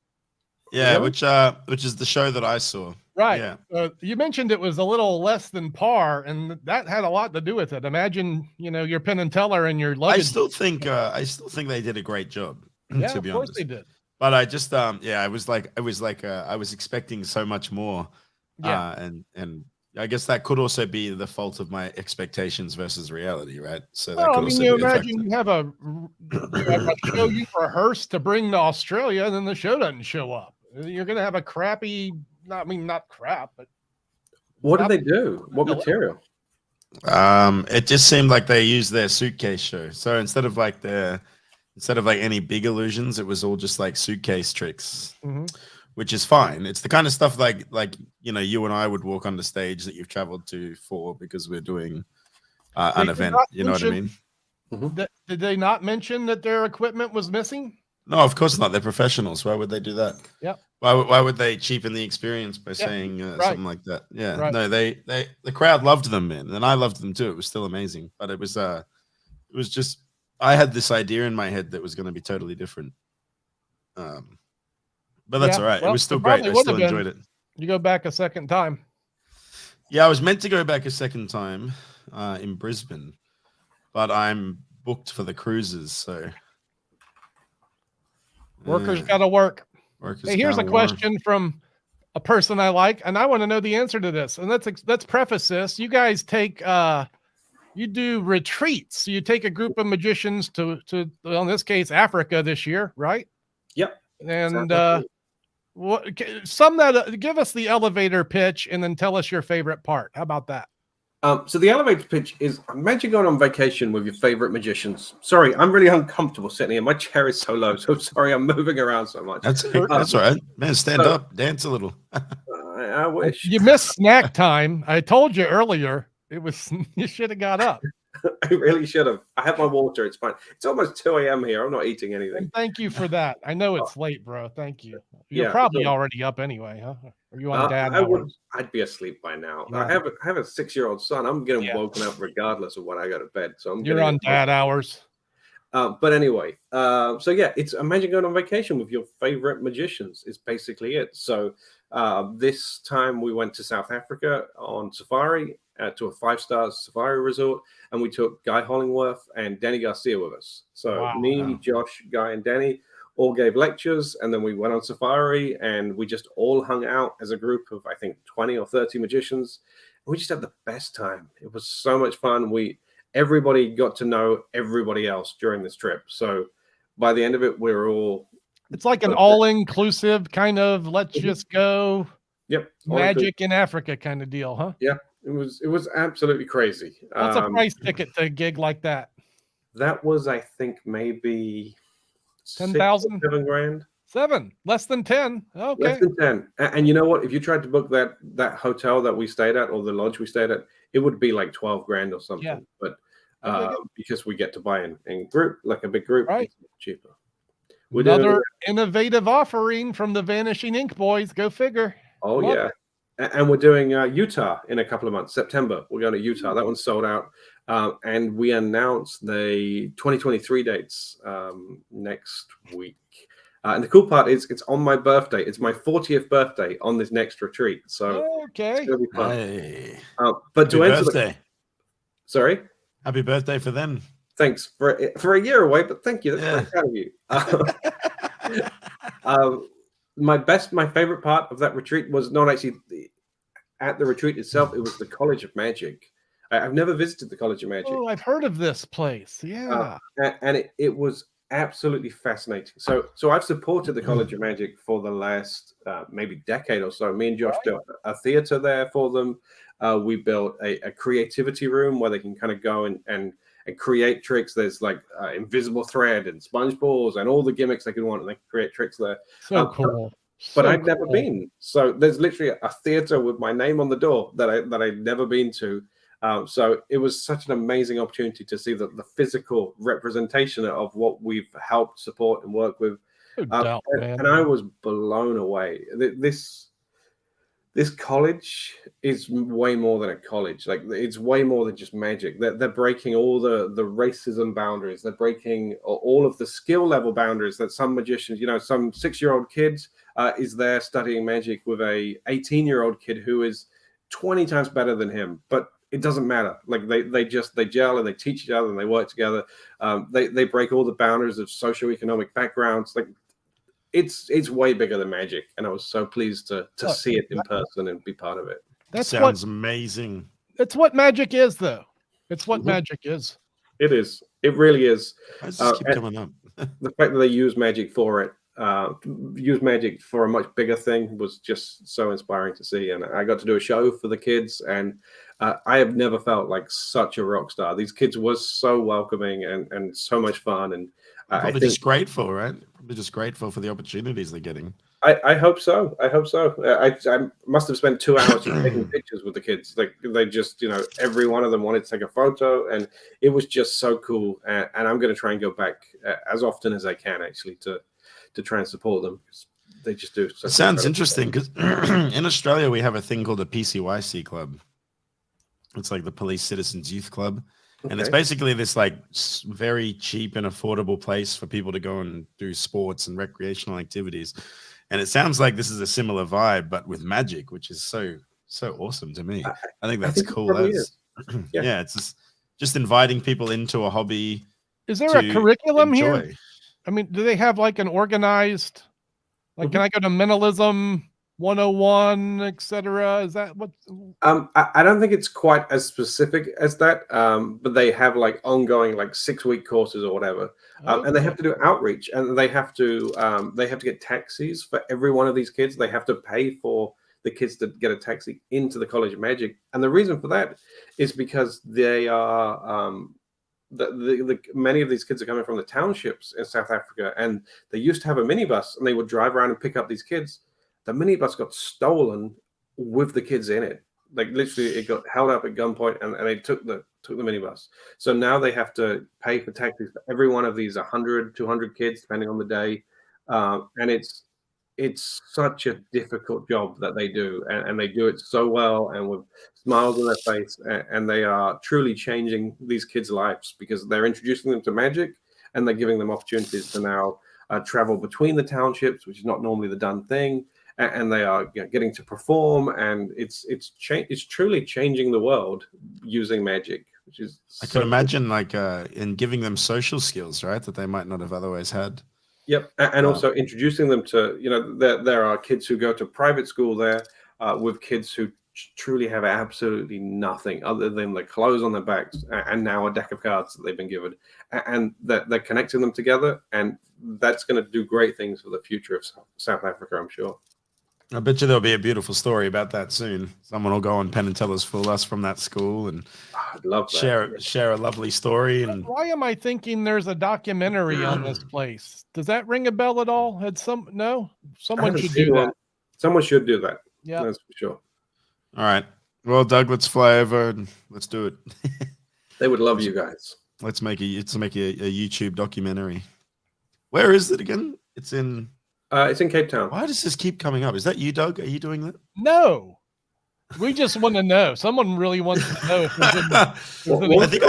Yeah, which is the show that I saw. Right. Yeah. You mentioned it was a little less than par, and that had a lot to do with it. Imagine, your Penn and Teller and your luggage. I still think they did a great job. Yeah, to be of course honest. they did. But I just I was expecting so much more. Yeah. And I guess that could also be the fault of my expectations versus reality, right? So that could also imagine you have a show you rehearsed to bring to Australia, and then the show doesn't show up. You're gonna have a crappy. Not crap, but what did they do? What material? It just seemed like they used their suitcase show. So instead of like any big illusions, it was all just like suitcase tricks, which is fine. It's the kind of stuff like you and I would walk on the stage that you've traveled to for, because we're doing an event. You know what I mean? Did they not mention that their equipment was missing? No, of course not. They're professionals. Why would they do that? Yep. Why would they cheapen the experience by saying something like that? Yeah. Right. No, the crowd loved them, man, and I loved them too. It was still amazing, but it was just, I had this idea in my head that was going to be totally different. But that's all right. Well, it was still great. I still enjoyed it. You go back a second time. Yeah, I was meant to go back a second time in Brisbane, but I'm booked for the cruises, so. Workers got to work. Hey, here's a question from a person I like, and I want to know the answer to this. And let's preface this. You guys take you do retreats. You take a group of magicians to in this case Africa this year, right? Yep. And give us the elevator pitch, and then tell us your favorite part. How about that? So the elevator pitch is, imagine going on vacation with your favorite magicians. Sorry, I'm really uncomfortable sitting here. My chair is so low, so sorry I'm moving around so much. That's all right. Man, stand up, dance a little. I wish. You missed snack time. I told you earlier. You should have got up. I really should have. I have my water. It's fine. It's almost 2 a.m. here. I'm not eating anything. And thank you for that. I know it's late, bro. Thank you. You're probably already up anyway, huh? Are you on dad hours? I'd be asleep by now. Yeah. I have a 6-year-old son. I'm getting woken up regardless of when I go to bed. So you're on dad hours. But anyway, it's imagine going on vacation with your favorite magicians is basically it. So this time we went to South Africa on safari to a 5-star safari resort, and we took Guy Hollingworth and Danny Garcia with us. So me, Josh, Guy, and Danny all gave lectures, and then we went on safari, and we just all hung out as a group of, I think, 20 or 30 magicians. We just had the best time. It was so much fun. Everybody got to know everybody else during this trip. So by the end of it, we were all... It's like an all-inclusive kind of let's just go magic in Africa kind of deal, huh? Yeah, it was absolutely crazy. What's a price ticket to a gig like that? That was, I think, maybe 10,000, $7,000. 7, less than 10. Okay, less than 10. And you know what? If you tried to book that hotel that we stayed at, or the lodge we stayed at, it would be like $12,000 or something. Yeah. But because we get to buy in group, like a big group, it's cheaper. Another innovative offering from the Vanishing Inc. boys. Go figure. Oh, yeah. And we're doing Utah in a couple of months. September, we're going to Utah. That one's sold out. And we announced the 2023 dates next week. And the cool part is it's on my birthday. It's my 40th birthday on this next retreat. So it's going to be fun. Hey. But to answer birthday. Sorry? Happy birthday for them. Thanks for a year away, but thank you. That's very proud of you. My favorite part of that retreat was not actually at the retreat itself. It was the College of Magic. I've never visited the College of Magic. Oh, I've heard of this place. Yeah. And it was absolutely fascinating. So I've supported the College of Magic for the last maybe decade or so. Me and Josh built a theater there for them. We built a creativity room where they can kind of go and create tricks. There's like invisible thread and sponge balls and all the gimmicks they can want, and they can create tricks there. So cool. But I'd never been. So there's literally a theater with my name on the door that I'd never been to. So it was such an amazing opportunity to see the physical representation of what we've helped support and work with. And I was blown away. This college is way more than a college. Like, it's way more than just magic. They're breaking all the racism boundaries. They're breaking all of the skill level boundaries that some magicians, some 6-year-old kid is there studying magic with a 18-year-old kid who is 20 times better than him. But it doesn't matter. Like, they gel and they teach each other and they work together. They break all the boundaries of socioeconomic backgrounds. Like, it's way bigger than magic, and I was so pleased to see it in person and be part of it. That sounds amazing. It's what magic is, though. It's what magic is. It is. It really is. I just keep coming up. The fact that they use magic for it, use magic for a much bigger thing, was just so inspiring to see. And I got to do a show for the kids, and I have never felt like such a rock star. These kids were so welcoming and so much fun. And probably just grateful, right? Probably just grateful for the opportunities they're getting. I hope so. I hope so. I must have spent 2 hours taking pictures with the kids. Like, they just, every one of them wanted to take a photo, and it was just so cool. And I'm going to try and go back as often as I can, actually, to try and support them. They just do. It sounds interesting, because in Australia we have a thing called the PCYC Club. It's like the Police Citizens Youth Club. And it's basically this like very cheap and affordable place for people to go and do sports and recreational activities. And it sounds like this is a similar vibe, but with magic, which is so awesome to me. I think that's cool. Yeah, it's just inviting people into a hobby. Is there a curriculum here? I mean, do they have like an organized, like, can I go to Mentalism 101, etc.? Is that what? I don't think it's quite as specific as that, but they have like ongoing like 6-week courses or whatever, and they have to do outreach, and they have to get taxis for every one of these kids. They have to pay for the kids to get a taxi into the College of Magic, and the reason for that is because they are many of these kids are coming from the townships in South Africa, and they used to have a minibus, and they would drive around and pick up these kids. The minibus got stolen with the kids in it. Like, literally, it got held up at gunpoint, and they took the minibus. So now they have to pay for taxis for every one of these 100, 200 kids, depending on the day. And it's such a difficult job that they do, and they do it so well and with smiles on their face. And they are truly changing these kids' lives, because they're introducing them to magic, and they're giving them opportunities to now travel between the townships, which is not normally the done thing. And they are getting to perform, and it's truly changing the world using magic, which is. I can imagine, like, in giving them social skills, right, that they might not have otherwise had. Yep, and also introducing them to, there are kids who go to private school there with kids who truly have absolutely nothing other than the clothes on their backs and now a deck of cards that they've been given, and they're connecting them together, and that's going to do great things for the future of South Africa, I'm sure. I bet you there'll be a beautiful story about that soon. Someone will go on Penn and Teller's Fool Us from that school, and I'd love that. share a lovely story. And why am I thinking there's a documentary on this place? Does that ring a bell at all? Someone should do that. Someone should do that. Yeah, that's for sure. All right. Well, Doug, let's fly over and let's do it. They would love you guys. Let's make a YouTube documentary. Where is it again? It's in Cape Town. Why does this keep coming up? Is that you, Doug? Are you doing that? No. We just want to know. Someone really wants to know. I think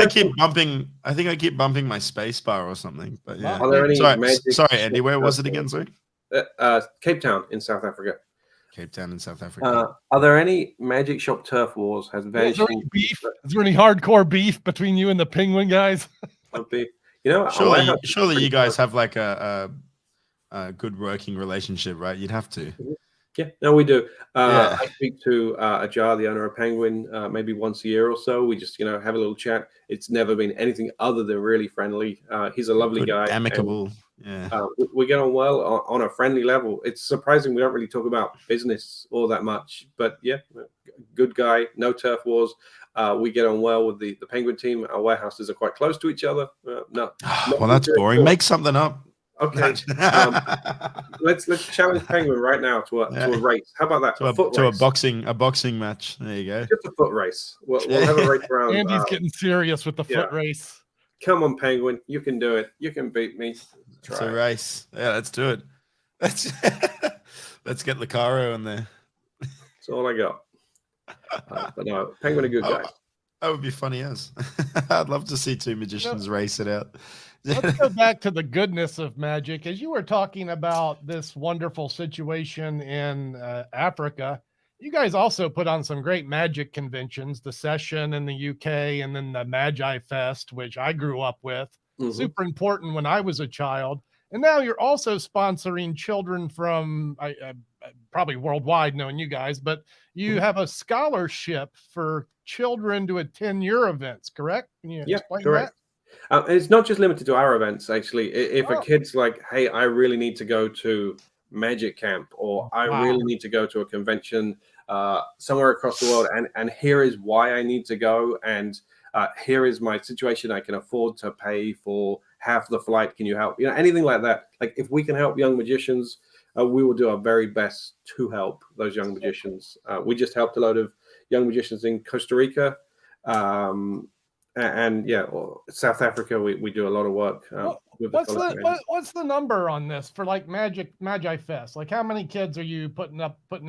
I keep bumping my space bar or something. But yeah. Are there any sorry, Andy. Where was it again? Sorry. Cape Town in South Africa. Cape Town in South Africa. Are there any magic shop turf wars? Is there any beef? Is there any hardcore beef between you and the Penguin guys? Surely you guys have like a good working relationship, right? You'd have to. Yeah, no, we do. Yeah. I speak to Ajar, the owner of Penguin, maybe once a year or so. We just, have a little chat. It's never been anything other than really friendly. He's a lovely Good, guy. amicable. And, we get on well on a friendly level. It's surprising we don't really talk about business all that much. But yeah, good guy, no turf wars. We get on well with the Penguin team. Our warehouses are quite close to each other. Well, that's boring. Make something up. Okay. Let's challenge Penguin right now to a race. How about that? A boxing match. There you go. Just a foot race. We'll have a race around. Andy's getting serious with the foot race. Come on, Penguin. You can do it. You can beat me. It's a race. Yeah, let's do it. Let's get Lucaro in there. That's all I got. But no, Penguin a good guy. That would be funny as. I'd love to see two magicians race it out. Let's go back to the goodness of magic. As you were talking about this wonderful situation in Africa, you guys also put on some great magic conventions, the Session in the UK, and then the Magi Fest, which I grew up with. Super important when I was a child. And now you're also sponsoring children from probably worldwide, knowing you guys, but you have a scholarship for children to attend your events, correct? Can you explain correct. That? It's not just limited to our events, actually. If a kid's like, hey, I really need to go to Magic Camp, or I really need to go to a convention somewhere across the world, and here is why I need to go, and here is my situation. I can afford to pay for half the flight. Can you help? Anything like that. Like, if we can help young magicians, we will do our very best to help those young magicians. We just helped a load of young magicians in Costa Rica. And South Africa, we do a lot of work. What's the number on this for like Magi Fest? Like, how many kids are you putting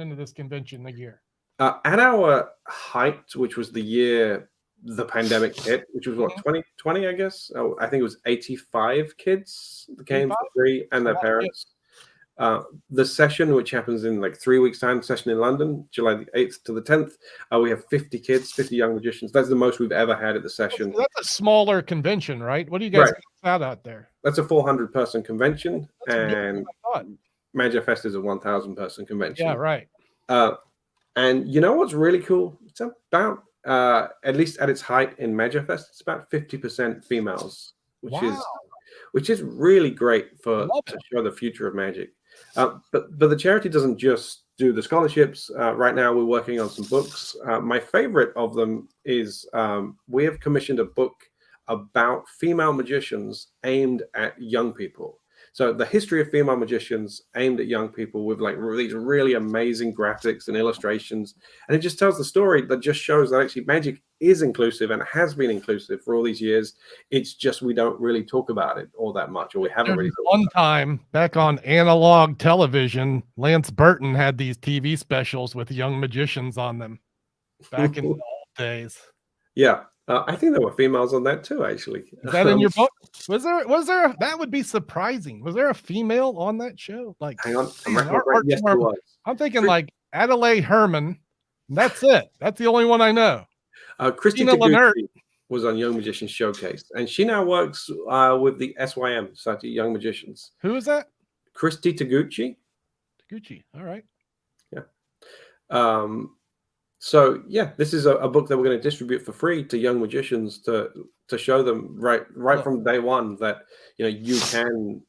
into this convention a year? At our height, which was the year the pandemic hit, which was 2020, I guess. I think it was 85 kids that came for free, and their parents. The session, which happens in like 3 weeks' time, session in London, July the 8th to the 10th, we have 50 kids, 50 young magicians. That's the most we've ever had at the session. That's a smaller convention, right? What do you guys out there? That's a 400-person convention, and Magi Fest is a 1,000-person convention. Yeah, right. And you know what's really cool? It's about, at least at its height in Magi Fest, it's about 50% females, which is really great to show the future of magic. But the charity doesn't just do the scholarships. Right now, we're working on some books. My favorite of them is we have commissioned a book about female magicians aimed at young people. So the history of female magicians aimed at young people, with like these really amazing graphics and illustrations. And it just tells the story that just shows that actually magic is inclusive and has been inclusive for all these years. It's just we don't really talk about it all that much, or we haven't really. One time back on analog television, Lance Burton had these TV specials with young magicians on them back in the old days. Yeah. I think there were females on that too, actually. Is that in your book? Was there? That would be surprising. Was there a female on that show? Like, hang on. Yes, I'm thinking like Adelaide Herman. That's it. That's the only one I know. Christina Taguchi was on Young Magicians Showcase, and she now works with the SYM, Society of Young Magicians. Who is that? Christy Taguchi. All right. Yeah. So yeah, this is a book that we're going to distribute for free to young magicians to show them right from day one that you can,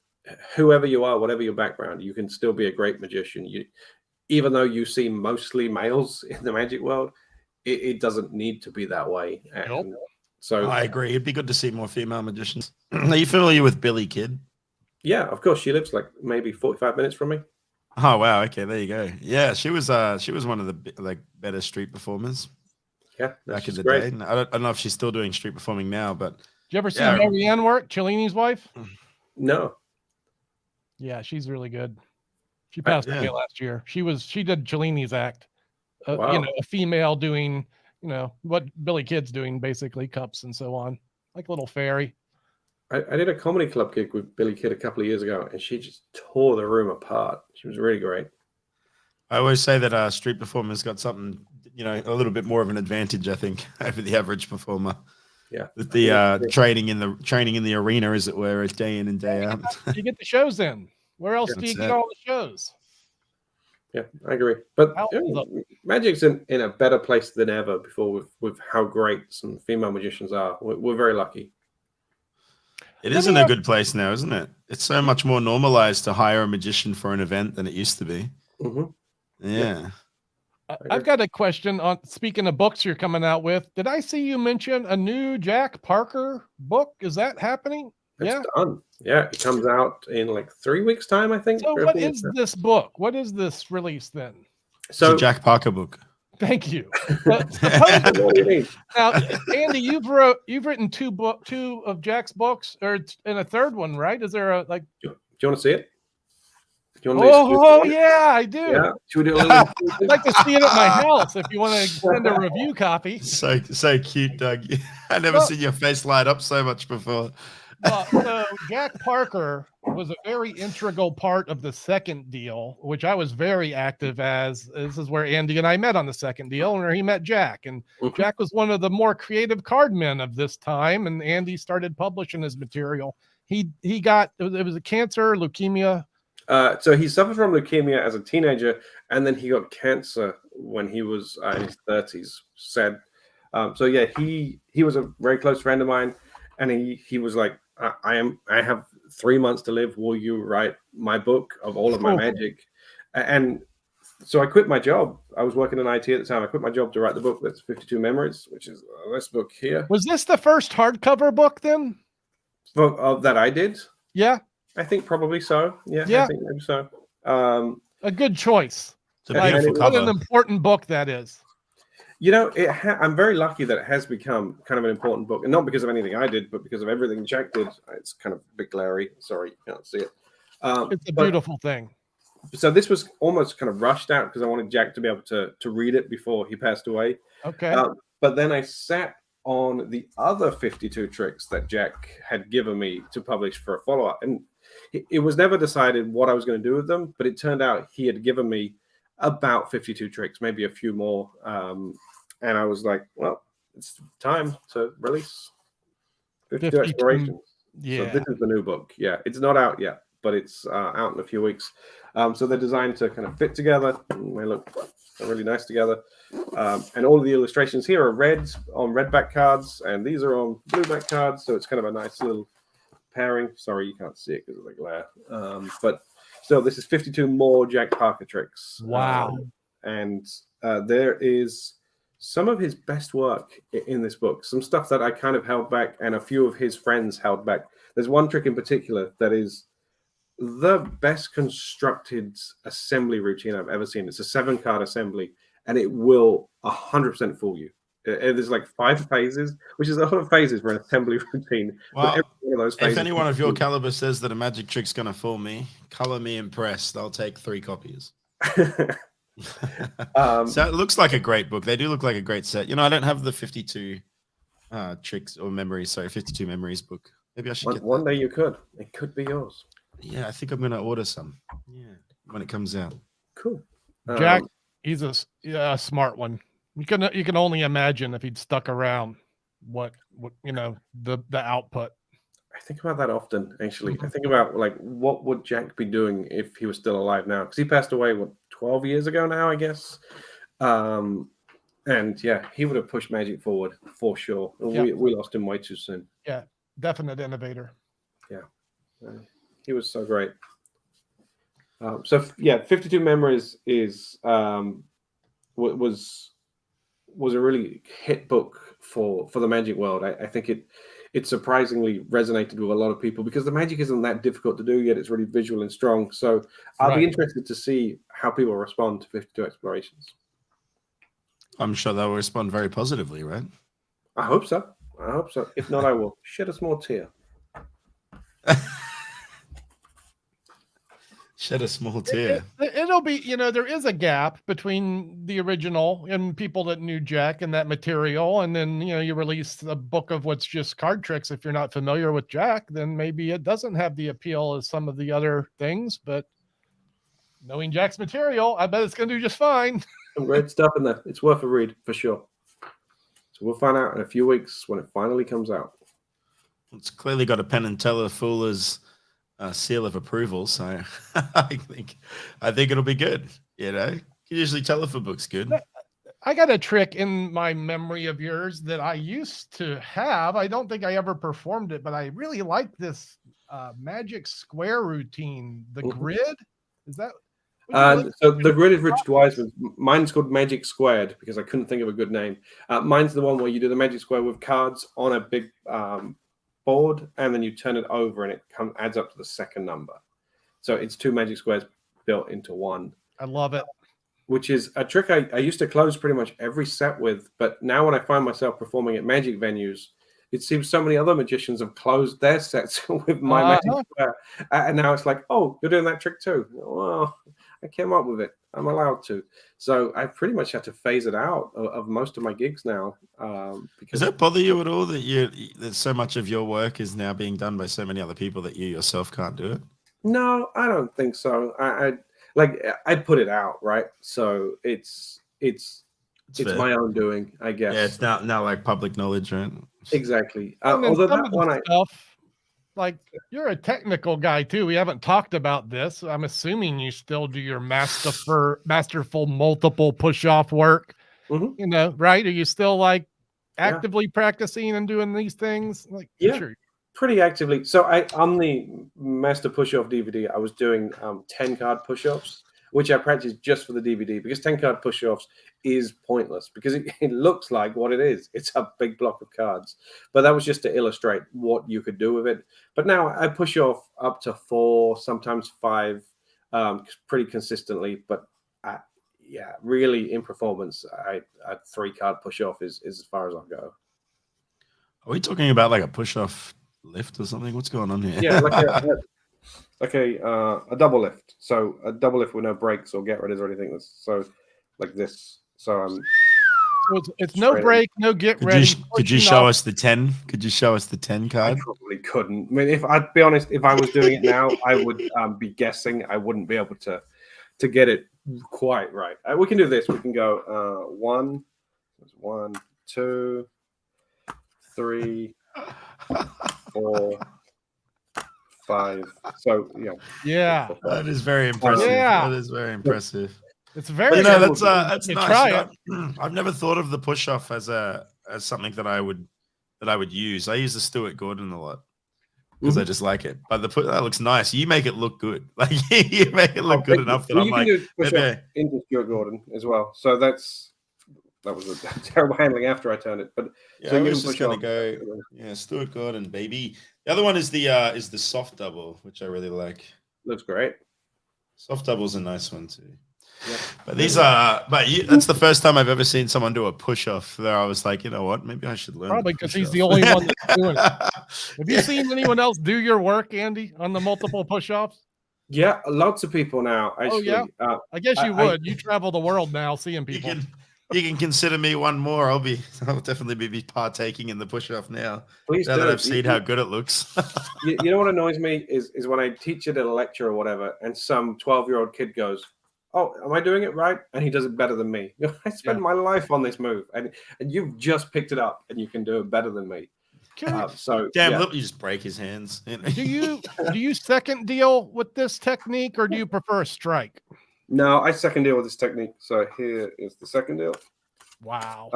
whoever you are, whatever your background, you can still be a great magician. Even though you see mostly males in the magic world, it doesn't need to be that way. Nope. So I agree. It'd be good to see more female magicians. Are you familiar with Billy Kidd? Yeah, of course. She lives like maybe 45 minutes from me. Oh wow! Okay, there you go. Yeah, she was one of the better street performers. Yeah, back in the day. I don't know if she's still doing street performing now, but did you ever see Marianne work? Cellini's wife? No. Yeah, she's really good. She passed away last year. She did Cellini's act. A female doing what Billy Kidd's doing, basically cups and so on, like a little fairy. I did a comedy club gig with Billy Kidd a couple of years ago, and she just tore the room apart. She was really great. I always say that street performers got something, a little bit more of an advantage, I think, over the average performer. Yeah, with the training in the arena, as it were, day in and day out. You get the shows in. Where else do you get all the shows? Yeah, I agree. But Magic's in a better place than ever before with how great some female magicians are. We're very lucky. It is in a good place now, isn't it? It's so much more normalized to hire a magician for an event than it used to be. Mm-hmm. Yeah. I've got a question on, speaking of books you're coming out with. Did I see you mention a new Jack Parker book? Is that happening? It's done. Yeah, it comes out in like 3 weeks' time, I think. So what is this book? What is this release then? So it's a Jack Parker book. Thank you. Now, Andy, you've written two of Jack's books, or and a third one, right? Is there a like? Do you want to see it? Yeah, I do. Yeah. Should we do a little I'd like to see it at my house if you want to send a review copy. So cute, Doug. I never seen your face light up so much before. So Jack Parker was a very integral part of the second deal, which I was very active as. This is where Andy and I met on the second deal, where he met Jack. And Jack was one of the more creative card men of this time, and Andy started publishing his material. He got, it was a cancer, leukemia. So he suffered from leukemia as a teenager, and then he got cancer when he was in his 30s. Sad. So yeah, he was a very close friend of mine, and he was like, I have 3 months to live. Will you write my book of all of my magic? And so I quit my job. I was working in IT at the time. I quit my job to write the book that's 52 Memories, which is this book here. Was this the first hardcover book then? That I did? Yeah. I think probably so. Yeah. I think maybe so. A good choice. It's a beautiful cover. What an important book that is. You know, I'm very lucky that it has become kind of an important book, and not because of anything I did, but because of everything Jack did. It's kind of a bit glary. Sorry, you can't see it. It's a beautiful thing. So this was almost kind of rushed out because I wanted Jack to be able to read it before he passed away. Okay. But then I sat on the other 52 tricks that Jack had given me to publish for a follow-up, and it was never decided what I was going to do with them, but it turned out he had given me about 52 tricks, maybe a few more. And I was like, well, it's time to release 52 explorations. Yeah. So this is the new book. Yeah, it's not out yet, but it's out in a few weeks. So they're designed to kind of fit together. They look really nice together. And all of the illustrations here are red on red back cards, and these are on blue back cards. So it's kind of a nice little pairing. Sorry, you can't see it because of the glare. But still, this is 52 more Jack Parker tricks. Wow. And there is some of his best work in this book, some stuff that I kind of held back and a few of his friends held back. There's one trick in particular that is the best constructed assembly routine I've ever seen. It's a 7-card assembly, and it will 100% fool you. There's like 5 phases, which is a lot of phases for an assembly routine. Well, every one of those phases, if anyone of your caliber says that a magic trick's going to fool me, color me impressed. I'll take 3 copies. So it looks like a great book. They do look like a great set. You know, I don't have the 52 tricks or memories. Sorry, 52 memories book. Maybe I should get one day. You could. It could be yours. Yeah, I think I'm going to order some. Yeah, when it comes out. Cool. Jack, he's a smart one. You can only imagine if he'd stuck around what you know, the output. I think about that often, actually. I think about like what would Jack be doing if he was still alive now? Because he passed away 12 years ago now, I guess. And yeah, he would have pushed magic forward for sure. Yep. We lost him way too soon. Yeah, definite innovator. Yeah, he was so great. So yeah, 52 Memories is was a really hit book for the magic world. I think it surprisingly resonated with a lot of people because the magic isn't that difficult to do, yet it's really visual and strong. So I'll be interested to see how people respond to 52 Explorations. I'm sure they'll respond very positively, right? I hope so. If not, I will shed a small tear. Shed a small tear. It'll be, you know, there is a gap between the original and people that knew Jack and that material. And then, you know, you release a book of what's just card tricks. If you're not familiar with Jack, then maybe it doesn't have the appeal as some of the other things. But knowing Jack's material, I bet it's going to do just fine. Some great stuff in there. It's worth a read for sure. So we'll find out in a few weeks when it finally comes out. It's clearly got a Penn and Teller Fuller's seal of approval. So I think it'll be good. You know, you can usually tell if a book's good. I got a trick in my memory of yours that I used to have. I don't think I ever performed it, but I really like this magic square routine. The grid, is that? So the grid is Richard Wiseman. Mine's called Magic Squared because I couldn't think of a good name. Mine's the one where you do the magic square with cards on a big board, and then you turn it over, and it adds up to the second number. So it's 2 magic squares built into one. I love it. Which is a trick I used to close pretty much every set with, but now when I find myself performing at magic venues, it seems so many other magicians have closed their sets with my magic square, and now it's like, oh, you're doing that trick too. Well, I came up with it. I'm allowed to. So I pretty much had to phase it out of most of my gigs now. Because does that bother you at all that so much of your work is now being done by so many other people that you yourself can't do it? No, I don't think so. I put it out, right? So it's my own doing, I guess. Yeah, it's now like public knowledge, right? Exactly. Although that one stuff, like you're a technical guy too. We haven't talked about this. I'm assuming you still do your masterful multiple push-off work. Mm-hmm. You know, right? Are you still like actively practicing and doing these things? Like, yeah. Sure. Pretty actively. So on the Master Push-Off DVD, I was doing 10 card push-offs, which I practiced just for the DVD because 10 card push-offs is pointless because it looks like what it is. It's a big block of cards. But that was just to illustrate what you could do with it. But now I push off up to 4, sometimes 5, pretty consistently. But really in performance, a 3 card push-off is as far as I'll go. Are we talking about like a push-off lift or something? What's going on here? Yeah, like a double lift. So a double lift with no brakes or get ready or anything. So like this. So it's no break, no get ready. Could you show us the 10? Could you show us the 10 card? I probably couldn't. I mean, if I'd be honest, if I was doing it now, I would be guessing. I wouldn't be able to get it quite right. We can do this. We can go 1, 2, 3, 4, 5. So yeah, that is very impressive. Yeah, that is very impressive. It's very. That's nice. Try it. I've never thought of the push off as something that I would use. I use the Stuart Gordon a lot because I just like it. But that looks nice. You make it look good. Like you make it look good enough that I'm like, into Stuart Gordon as well. So that was a terrible handling after I turned it. But so you just gonna go, Stuart Gordon, baby. The other one is the soft double, which I really like. Looks great. Soft double's a nice one too. Yeah. But that's the first time I've ever seen someone do a push off there. I was like, you know what? Maybe I should learn. Probably because he's the only one that's doing it. Have you seen anyone else do your work, Andy, on the multiple push offs? Yeah, lots of people now. Actually. Oh yeah. I guess you would. You travel the world now, seeing people. You can consider me one more. I'll definitely be partaking in the push off now. Please now that I've seen how good it looks. you know what annoys me is when I teach it at a lecture or whatever, and some 12-year-old kid goes, "Oh, am I doing it right?" And he does it better than me. I spent my life on this move, and you've just picked it up, and you can do it better than me. Look, you just break his hands. Do you second deal with this technique, or do you prefer a strike? No, I second deal with this technique. So here is the second deal. Wow.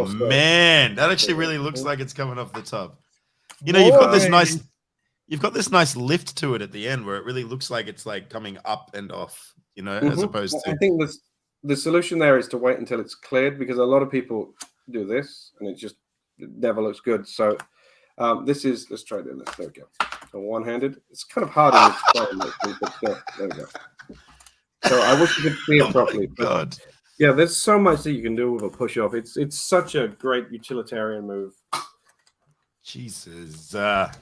Man, that actually really looks like it's coming off the top. You've got this nice lift to it at the end where it really looks like it's like coming up and off, as opposed to. I think the solution there is to wait until it's cleared because a lot of people do this and it never looks good. So let's try doing this. There we go. So one-handed. It's kind of hard in this but there we go. So I wish you could see it properly. God. Yeah, there's so much that you can do with a push-off. It's such a great utilitarian move. Jesus. Love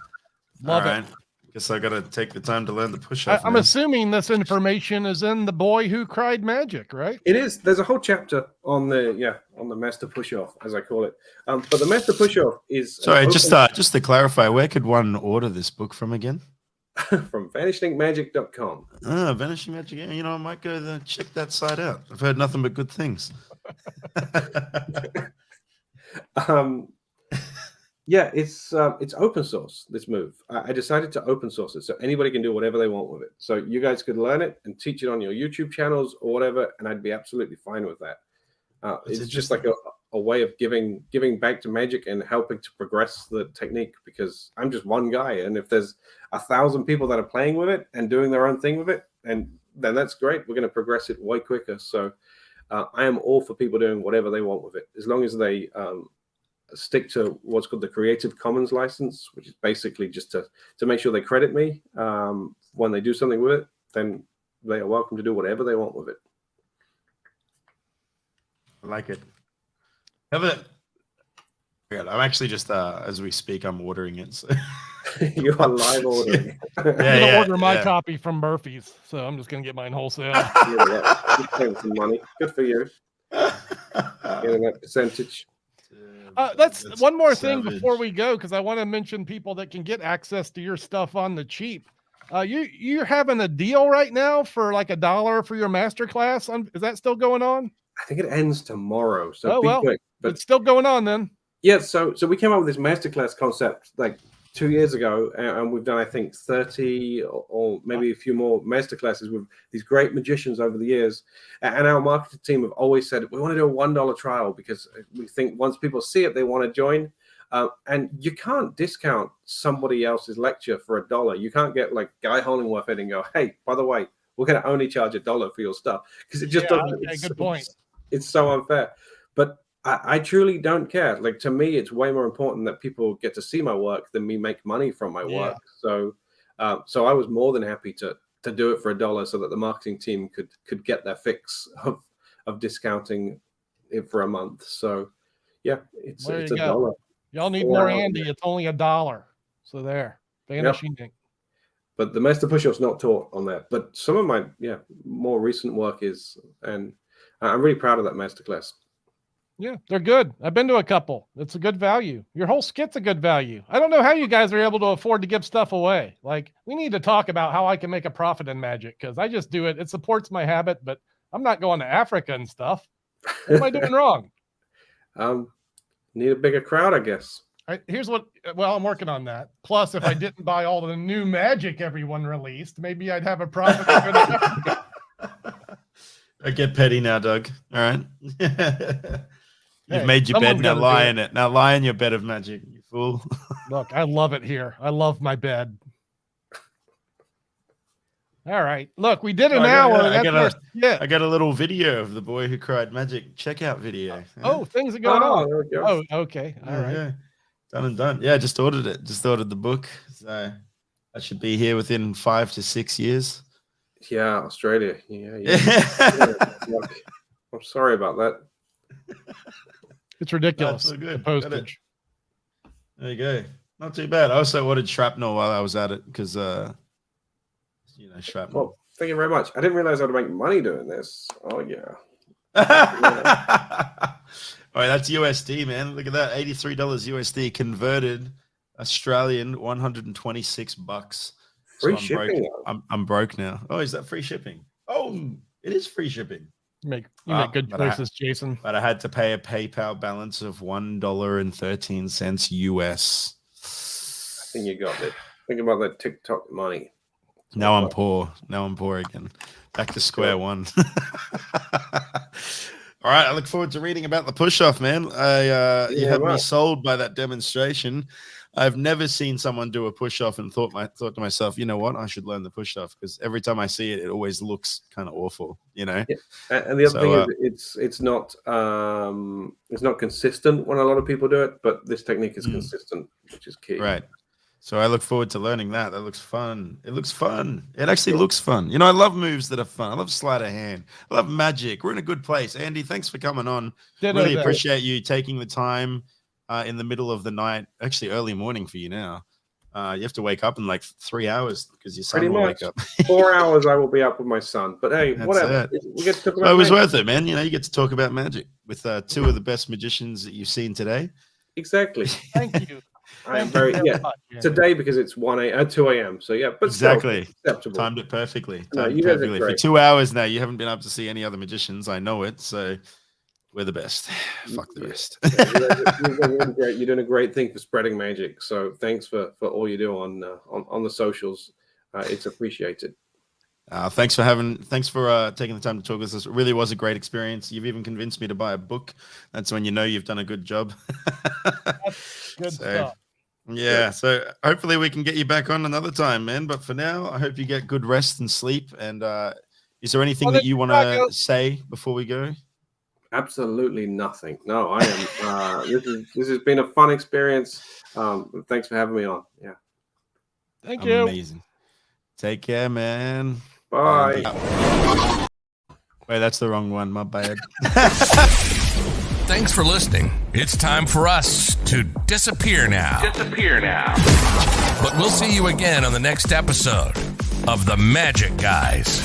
it. Guess I got to take the time to learn the push-off. I'm assuming this information is in The Boy Who Cried Magic, right? It is. There's a whole chapter on the Master Push-Off, as I call it. But the Master Push-Off is... Sorry, just to clarify, where could one order this book from again? From vanishingmagic.com. Vanishing Magic. I might go there, check that site out. I've heard nothing but good things. Yeah, it's open source, this move. I decided to open source it so anybody can do whatever they want with it. So you guys could learn it and teach it on your YouTube channels or whatever, and I'd be absolutely fine with that. It's just like a way of giving back to magic and helping to progress the technique, because I'm just one guy, and if there's 1,000 people that are playing with it and doing their own thing with it, and then that's great. We're going to progress it way quicker. So I am all for people doing whatever they want with it, as long as they stick to what's called the Creative Commons license, which is basically just to make sure they credit me when they do something with it. Then they are welcome to do whatever they want with it. I like it. I'm actually just as we speak, I'm ordering it. So. You are live ordering. I'm gonna order my copy from Murphy's, so I'm just gonna get mine wholesale. You're paying some money. Good for you. Getting that percentage. That's one more thing before we go, because I want to mention people that can get access to your stuff on the cheap. You're having a deal right now for like $1 for your masterclass. Is that still going on? I think it ends tomorrow, so be quick. But it's still going on then. Yeah, so we came up with this masterclass concept like 2 years ago, and we've done, I think, 30 or maybe a few more masterclasses with these great magicians over the years. And our marketing team have always said, we want to do a $1 trial because we think once people see it, they want to join. And you can't discount somebody else's lecture for $1. You can't get like Guy Hollingworth in and go, hey, by the way, we're going to only charge $1 for your stuff, because it just doesn't. Okay, good point. It's so unfair. But I truly don't care. Like, to me, it's way more important that people get to see my work than me make money from my work. So I was more than happy to do it for $1 so that the marketing team could get their fix of discounting it for a month. So yeah, it's $1. Y'all need more Andy. It's only $1. So there. Vanishing Inc. But the Master Push-Up's not taught on that. But some of my more recent work is, and I'm really proud of that masterclass. Yeah, they're good. I've been to a couple. It's a good value. Your whole skit's a good value. I don't know how you guys are able to afford to give stuff away. Like, we need to talk about how I can make a profit in magic, because I just do it. It supports my habit, but I'm not going to Africa and stuff. What am I doing wrong? Need a bigger crowd, I guess. Here's what, I'm working on that. Plus, if I didn't buy all the new magic everyone released, maybe I'd have a profit. I get petty now, Doug. All right. You've made your bed, now lie in it. Now lie in your bed of magic, you fool. Look, I love it here. I love my bed. All right. Look, we did an hour. I got a little video of the boy who cried magic checkout video. Oh, things are going on. Oh, okay. All right. Yeah. Done and done. Yeah, just ordered it. Just ordered the book. So I should be here within 5 to 6 years. Yeah, Australia. Yeah. I'm sorry about that. It's ridiculous. That's so good. The postage. There you go. Not too bad. I also ordered shrapnel while I was at it because, shrapnel. Well, thank you very much. I didn't realize I'd make money doing this. Oh, yeah. All right, that's USD, man. Look at that. $83 USD converted Australian, $126. Free shipping. I'm broke now. Oh, is that free shipping? Oh, it is free shipping. You make good choices, Jason. But I had to pay a PayPal balance of $1.13 US. I think you got it. Think about that TikTok money. Now I'm poor. Now I'm poor again. Back to square one. All right, I look forward to reading about the push-off, man. You have me sold by that demonstration. I've never seen someone do a push-off and thought to myself, you know what, I should learn the push-off, because every time I see it, it always looks kind of awful, Yeah. And the other thing is, it's not consistent when a lot of people do it, but this technique is consistent, which is key. Right. So I look forward to learning that. That looks fun. It looks fun. It actually looks fun. I love moves that are fun. I love sleight of hand. I love magic. We're in a good place. Andy, thanks for coming on. Really appreciate you taking the time in the middle of the night, actually early morning for you now. You have to wake up in like 3 hours because your son will wake up. 4 hours I will be up with my son. But hey, whatever. We get to talk about it was worth it, man. You get to talk about magic with two of the best magicians that you've seen today. Exactly. Thank you. I am very today because it's 2 a.m. So yeah, but exactly acceptable. Timed it perfectly. You guys are great. For 2 hours now, you haven't been able to see any other magicians. I know it. So We're the best. Fuck the rest. You're doing a great thing for spreading magic. So thanks for all you do on the socials. It's appreciated. Thanks for taking the time to talk with us. It really was a great experience. You've even convinced me to buy a book. That's when you know you've done a good job. That's good stuff. Yeah, so hopefully we can get you back on another time, man. But for now, I hope you get good rest and sleep. And is there anything that you want to say before we go? Absolutely nothing. No, I am. This has been a fun experience. Thanks for having me on. Yeah. Thank you. Amazing. Take care, man. Bye. Wait, that's the wrong one. My bad. Thanks for listening. It's time for us to disappear now. But we'll see you again on the next episode of The Magic Guys.